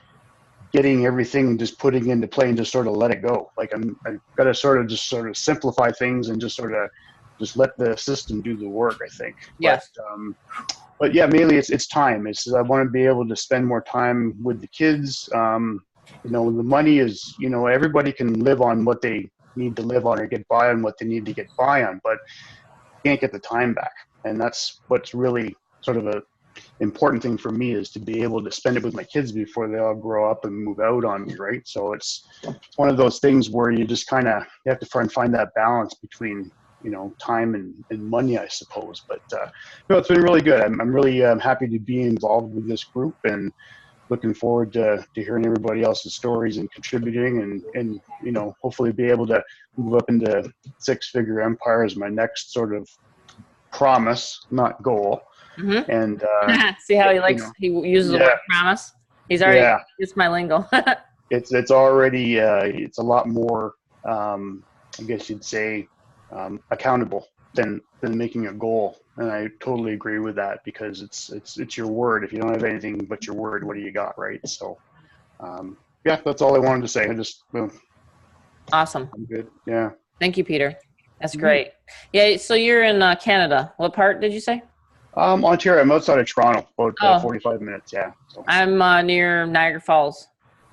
getting everything and just putting into play and just sort of let it go. Like, I've got to sort of simplify things and just let the system do the work, I think. Yes. But yeah, mainly it's time. I want to be able to spend more time with the kids. The money is, everybody can live on what they need to live on or get by on what they need to get by on, but you can't get the time back. And that's what's really sort of a important thing for me, is to be able to spend it with my kids before they all grow up and move out on me, right? So it's one of those things where you just kind of have to try and find that balance between time and money, I suppose. But it's been really good. I'm really happy to be involved with this group, and looking forward to hearing everybody else's stories and contributing, and hopefully be able to move up into 6-figure empire is my next sort of promise, not goal. Mm-hmm. And see how he likes, he uses the word promise. He's already, it's my lingo. it's already, it's a lot more, I guess you'd say, accountable than making a goal. And I totally agree with that, because it's your word. If you don't have anything but your word, what do you got, right? So that's all I wanted to say. Awesome. I'm good. Yeah. Thank you, Peter. That's great. Yeah, so you're in Canada. What part did you say? Ontario. I'm outside of Toronto, about 45 minutes. Yeah. So. I'm near Niagara Falls.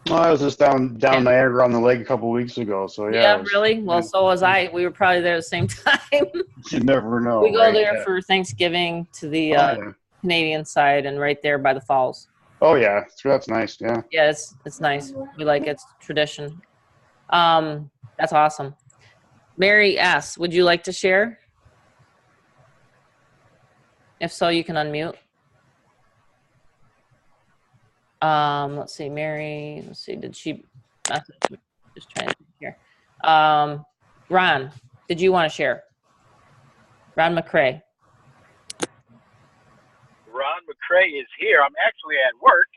Well, I was just down Niagara on the lake a couple of weeks ago. So yeah. Really? Well, so was I. We were probably there at the same time. You never know. We go there for Thanksgiving to the Canadian side, and right there by the falls. Oh yeah, that's nice. Yeah. Yeah, it's nice. We like it. It's tradition. That's awesome. Mary S., would you like to share? If so, you can unmute. Let's see, Mary. Let's see, did she? Just trying to think here. Ron, did you want to share? Ron McCrae. Ron McCrae is here. I'm actually at work.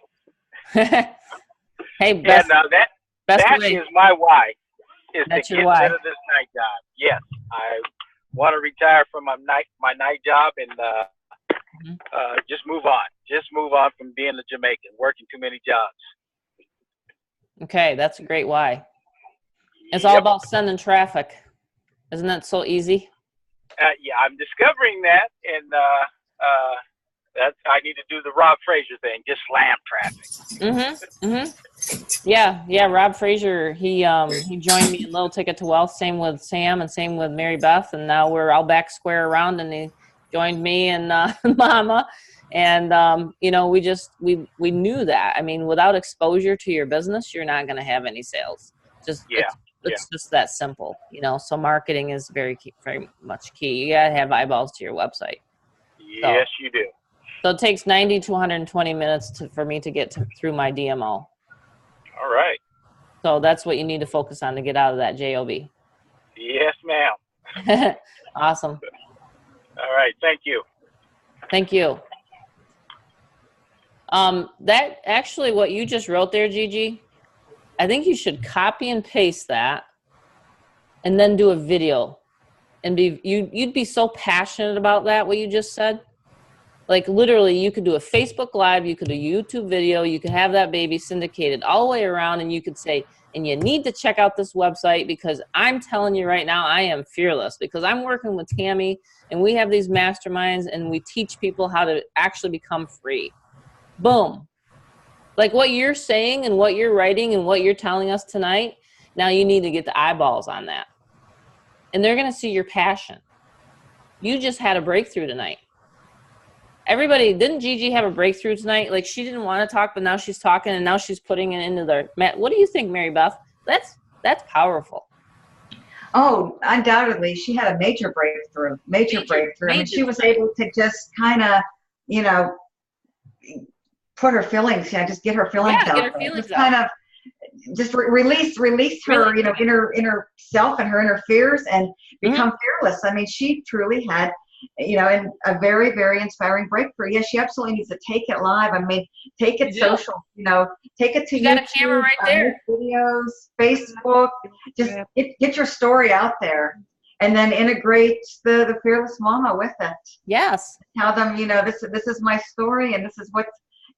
Hey, best, and that way. is my why. Is That's to your get why. rid of this night job. Yes, I want to retire from my night job and just move on. Just move on from being a Jamaican, working too many jobs. Okay, that's a great why. It's all about sending traffic. Isn't that so easy? Yeah, I'm discovering that, and I need to do the Rob Fraser thing, just slam traffic. Yeah. Rob Fraser, he joined me in Little Ticket to Wealth. Same with Sam and same with Mary Beth, and now we're all back square around. And he joined me and Mama, and we knew that. I mean, without exposure to your business, you're not going to have any sales. It's just that simple, So marketing is very much key. You gotta have eyeballs to your website. Yes, you do. So it takes 90 to 120 minutes for me to get through my DMO. All right. So that's what you need to focus on to get out of that JOB. Yes, ma'am. Awesome. All right. Thank you. Thank you. That actually, what you just wrote there, Gigi, I think you should copy and paste that and then do a video. And you'd be so passionate about that, what you just said, Like literally you could do a Facebook Live, you could do a YouTube video, you could have that baby syndicated all the way around, and you could say, and you need to check out this website because I'm telling you right now, I am fearless because I'm working with Tammy and we have these masterminds and we teach people how to actually become free. Boom. Like what you're saying and what you're writing and what you're telling us tonight, now you need to get the eyeballs on that. And they're going to see your passion. You just had a breakthrough tonight. Everybody, didn't Gigi have a breakthrough tonight? Like she didn't want to talk, but now she's talking and now she's putting it into their mat. What do you think, Mary Beth? That's powerful. Oh, undoubtedly. She had a major breakthrough. I mean, she was able to just kind of, you know, put her feelings, just get her feelings out. Get her feelings just kind of just release her, you know, inner self and her inner fears and become fearless. I mean, she truly had, you know, and a very, very inspiring breakthrough. Yes, she absolutely needs to take it live. I mean, take it social, you know, take it to you got a camera right there. Videos, Facebook, just get your story out there and then integrate the Fearless Mama with it. Yes. Tell them, you know, this is my story and this is what's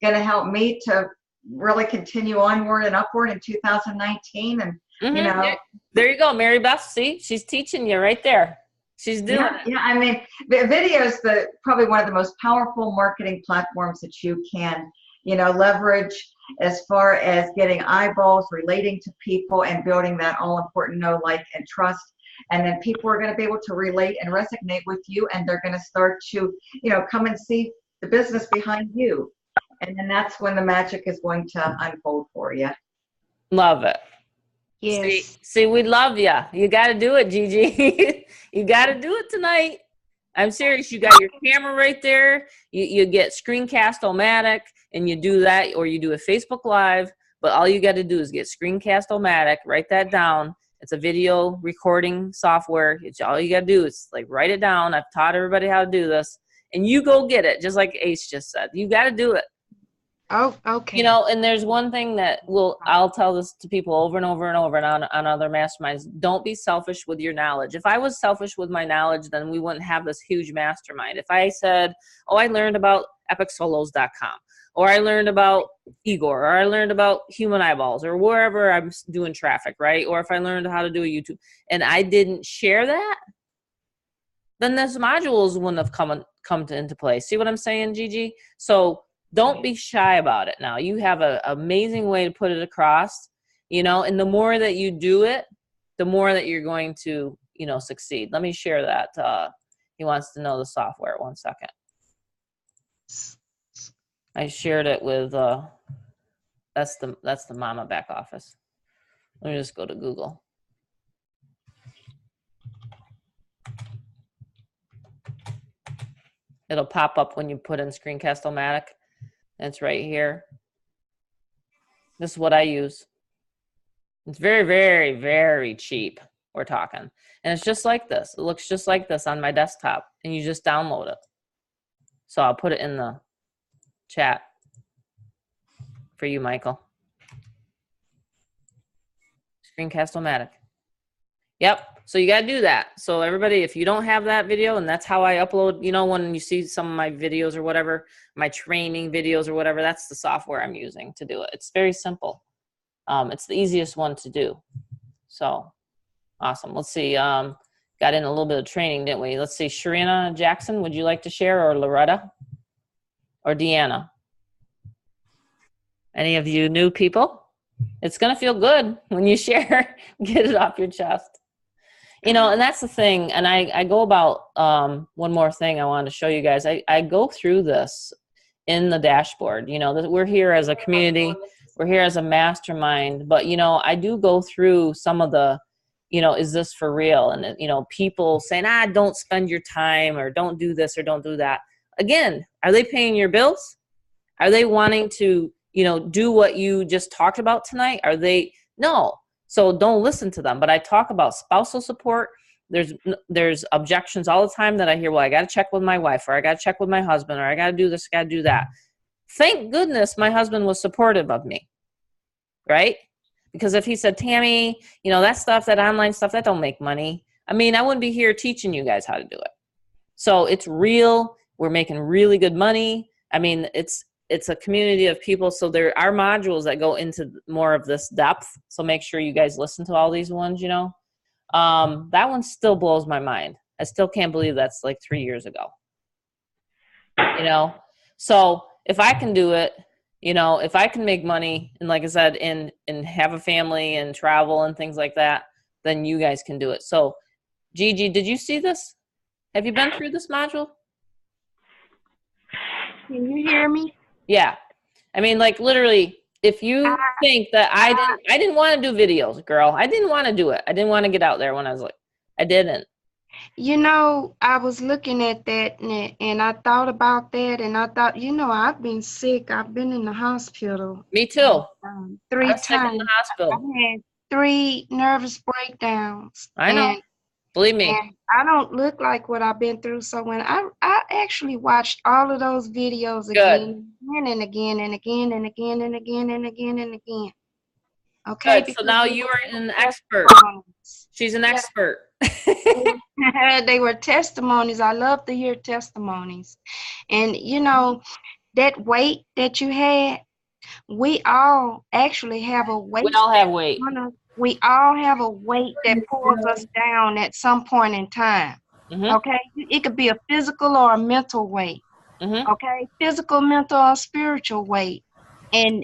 going to help me to really continue onward and upward in 2019. And, you know. There you go, Mary Beth. See, she's teaching you right there. She's doing it. Yeah, I mean, video is probably one of the most powerful marketing platforms that you can, you know, leverage as far as getting eyeballs, relating to people, and building that all-important know, like, and trust. And then people are going to be able to relate and resonate with you, and they're going to start to, you know, come and see the business behind you. And then that's when the magic is going to unfold for you. Love it. Yes. See, we love you. You got to do it, Gigi. You got to do it tonight. I'm serious. You got your camera right there. You get Screencast-O-Matic, and you do that, or you do a Facebook Live. But all you got to do is get Screencast-O-Matic. Write that down. It's a video recording software. It's all you got to do is like write it down. I've taught everybody how to do this, and you go get it. Just like Ace just said, you got to do it. Oh, okay. You know, and there's one thing that I'll tell this to people over and over and over and on other masterminds. Don't be selfish with your knowledge. If I was selfish with my knowledge, then we wouldn't have this huge mastermind. If I said, oh, I learned about epicsolos.com, or I learned about Igor, or I learned about human eyeballs, or wherever I'm doing traffic, right? Or if I learned how to do a YouTube, and I didn't share that, then those modules wouldn't have come into play. See what I'm saying, Gigi? So don't be shy about it now. You have an amazing way to put it across, you know, and the more that you do it, the more that you're going to, you know, succeed. Let me share that. He wants to know the software. 1 second. I shared it with, that's the Mama back office. Let me just go to Google. It'll pop up when you put in Screencast-O-Matic. It's right here. This is what I use. It's very, very, very cheap. We're talking. And it's just like this. It looks just like this on my desktop. And you just download it. So I'll put it in the chat for you, Michael. Screencast-O-Matic. Yep. So you got to do that. So everybody, if you don't have that video, and that's how I upload, you know, when you see some of my videos or whatever, my training videos or whatever, that's the software I'm using to do it. It's very simple. It's the easiest one to do. So awesome. Let's see. Got in a little bit of training, didn't we? Let's see. Sharina Jackson, would you like to share, or Loretta or Deanna? Any of you new people? It's going to feel good when you share, get it off your chest. You know, and that's the thing. And I go about, one more thing I wanted to show you guys. I go through this in the dashboard. You know, we're here as a community. We're here as a mastermind. But, you know, I do go through some of the, you know, is this for real? And, you know, people saying, don't spend your time, or don't do this, or don't do that. Again, are they paying your bills? Are they wanting to, you know, do what you just talked about tonight? Are they? No. So don't listen to them. But I talk about spousal support. There's objections all the time that I hear, well, I got to check with my wife, or I got to check with my husband, or I got to do this, I got to do that. Thank goodness my husband was supportive of me, right? Because if he said, Tammy, you know, that stuff, that online stuff, that don't make money. I mean, I wouldn't be here teaching you guys how to do it. So it's real. We're making really good money. I mean, it's a community of people. So there are modules that go into more of this depth. So make sure you guys listen to all these ones, you know. That one still blows my mind. I still can't believe that's like 3 years ago, you know? So if I can do it, you know, if I can make money and like I said, and have a family and travel and things like that, then you guys can do it. So Gigi, did you see this? Have you been through this module? Can you hear me? Yeah. I mean, like literally, if you think that I didn't want to do videos, girl, I didn't want to do it. I didn't want to get out there when I was like, I didn't. You know, I was looking at that and I thought about that and I thought, you know, I've been sick. I've been in the hospital. Me too. 3 I was sick in times. the hospital. I had 3 nervous breakdowns. I know. Believe me. And I don't look like what I've been through. So when I actually watched all of those videos again and again and again and again and again and again and again. Okay. Good. So now you are an expert. She's an expert. They were testimonies. I love to hear testimonies. And you know, that weight that you had, we all actually have a weight. We all have weight. We all have a weight that pulls us down at some point in time. Okay? It could be a physical or a mental weight. Okay? Physical, mental, or spiritual weight. And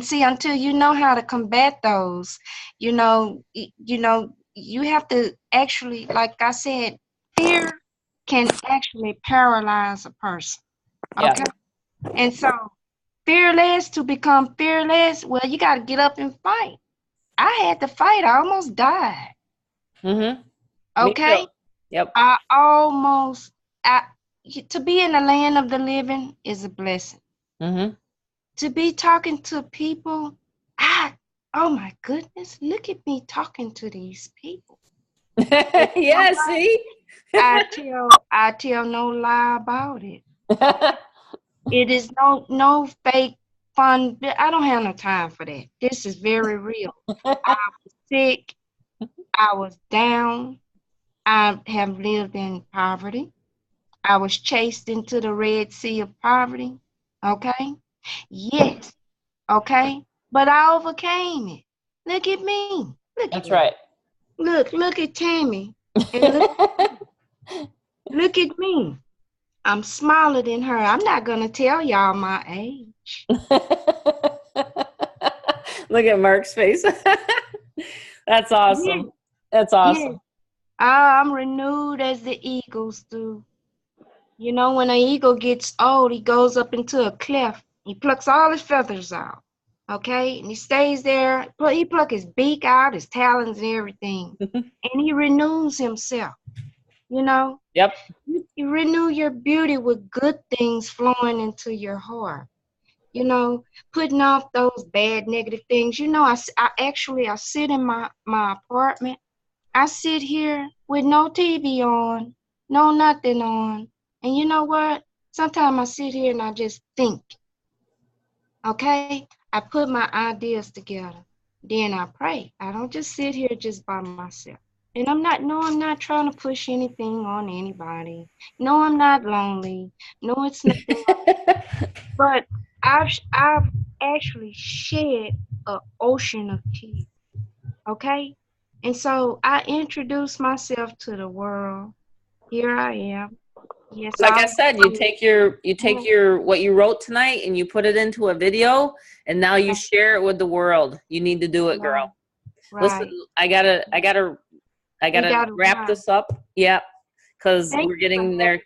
see, until you know how to combat those, you have to actually, like I said, fear can actually paralyze a person. Okay? And so fearless, to become fearless, well, you got to get up and fight. I had to fight. I almost died. Okay? Yep. To be in the land of the living is a blessing. To be talking to people, oh my goodness, look at me talking to these people. Yeah, see? I tell no lie about it. It is no fake fun. I don't have no time for that. This is very real. I was sick. I was down. I have lived in poverty. I was chased into the Red Sea of poverty. Okay? Yes. Okay? But I overcame it. Look at me. That's right. Look at Tammy. And look at me. I'm smaller than her. I'm not going to tell y'all my age. Look at Mark's face. That's awesome. That's awesome. I'm renewed as the eagles do. You know, when an eagle gets old, he goes up into a cliff. He plucks all his feathers out. Okay? And he stays there. He plucks his beak out, his talons and everything. And he renews himself. You know? Yep. You renew your beauty with good things flowing into your heart. You know, putting off those bad, negative things. You know, I sit in my apartment. I sit here with no TV on, no nothing on. And you know what? Sometimes I sit here and I just think. Okay? I put my ideas together. Then I pray. I don't just sit here just by myself. And I'm not trying to push anything on anybody. No, I'm not lonely. No, it's nothing. But I've actually shed an ocean of tears. Okay? And so I introduce myself to the world. Here I am. Yes, like I said, you take your what you wrote tonight and you put it into a video, and now you share it with the world. You need to do it, girl. Right. Listen, I gotta wrap this up. Yeah, because we're getting there.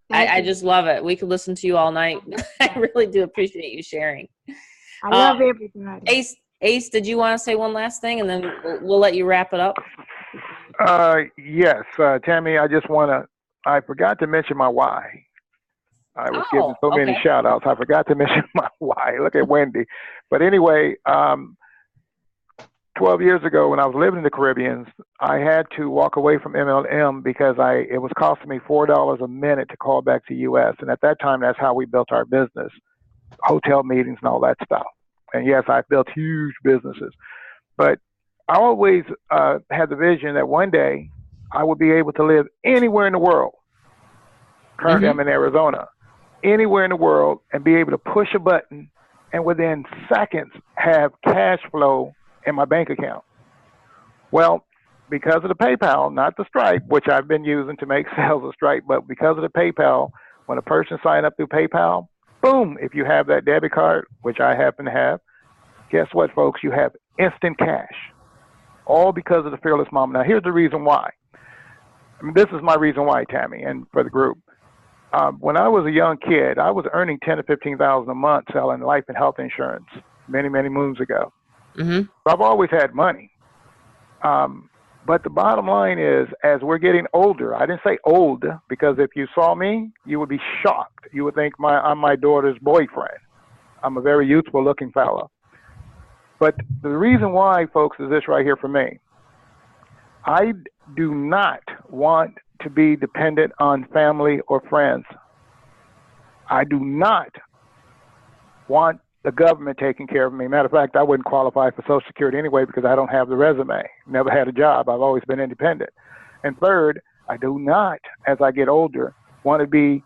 I just love it. We could listen to you all night. I really do appreciate you sharing. I love everybody. Ace, did you want to say one last thing, and then we'll let you wrap it up? Yes, Tammy. I forgot to mention my why. I was given so many shout outs. I forgot to mention my why. Look at Wendy. But anyway, 12 years ago when I was living in the Caribbean, I had to walk away from MLM because it was costing me $4 a minute to call back to U.S. And at that time, that's how we built our business, hotel meetings and all that stuff. And yes, I built huge businesses. But I always had the vision that one day I would be able to live anywhere in the world Currently, I'm in Arizona. Anywhere in the world and be able to push a button and within seconds have cash flow in my bank account. Well, because of the PayPal, not the Stripe, which I've been using to make sales of Stripe, but because of the PayPal, when a person signs up through PayPal, boom, if you have that debit card, which I happen to have, guess what, folks? You have instant cash, all because of the Fearless Mama. Now, here's the reason why. I mean, this is my reason why, Tammy, and for the group. When I was a young kid, I was earning $10,000 to $15,000 a month selling life and health insurance many, many moons ago. So I've always had money. But the bottom line is, as we're getting older, I didn't say old, because if you saw me, you would be shocked. You would think I'm my daughter's boyfriend. I'm a very youthful looking fellow. But the reason why, folks, is this right here for me. I do not want to be dependent on family or friends. I do not want the government taking care of me. Matter of fact, I wouldn't qualify for Social Security anyway because I don't have the resume. Never had a job. I've always been independent. And third, I do not, as I get older, want to be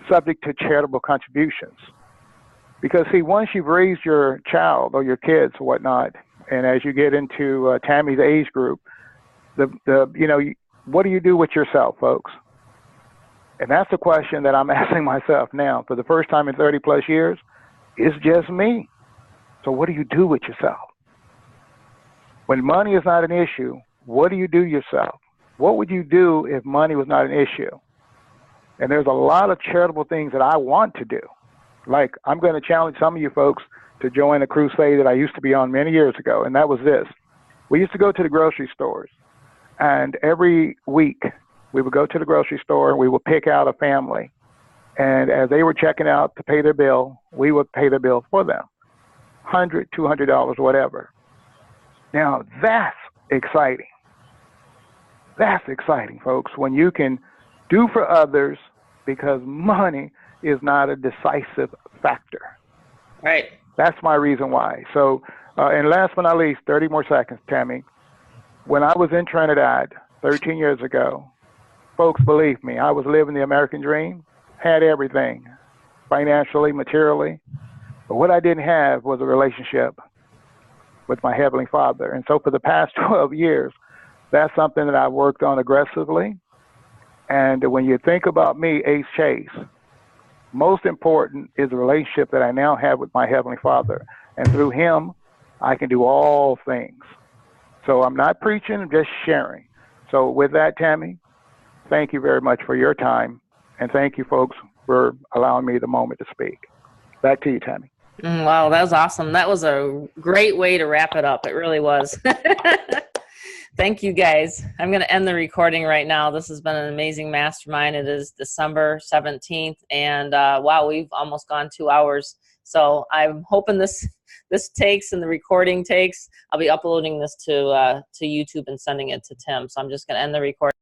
subject to charitable contributions. Because, see, once you've raised your child or your kids or whatnot, and as you get into Tammy's age group, what do you do with yourself, folks? And that's the question that I'm asking myself now. For the first time in 30 plus years, it's just me. So what do you do with yourself? When money is not an issue, what do you do yourself? What would you do if money was not an issue? And there's a lot of charitable things that I want to do. Like, I'm going to challenge some of you folks to join a crusade that I used to be on many years ago, and that was this. We used to go to the grocery stores, and every week we would go to the grocery store and we would pick out a family. And as they were checking out to pay their bill, we would pay their bill for them. $100, $200, whatever. Now, that's exciting. That's exciting, folks, when you can do for others because money is not a decisive factor. Right. That's my reason why. So, and last but not least, 30 more seconds, Tammy. When I was in Trinidad 13 years ago, folks, believe me, I was living the American dream, had everything, financially, materially. But what I didn't have was a relationship with my Heavenly Father. And so for the past 12 years, that's something that I've worked on aggressively. And when you think about me, Ace Chase, most important is the relationship that I now have with my Heavenly Father. And through Him, I can do all things. So I'm not preaching, I'm just sharing. So with that, Tammy, thank you very much for your time. And thank you, folks, for allowing me the moment to speak. Back to you, Tammy. Wow, that was awesome. That was a great way to wrap it up. It really was. Thank you, guys. I'm going to end the recording right now. This has been an amazing mastermind. It is December 17th, and wow, we've almost gone 2 hours. So I'm hoping this takes and the recording takes. I'll be uploading this to YouTube and sending it to Tim. So I'm just going to end the recording.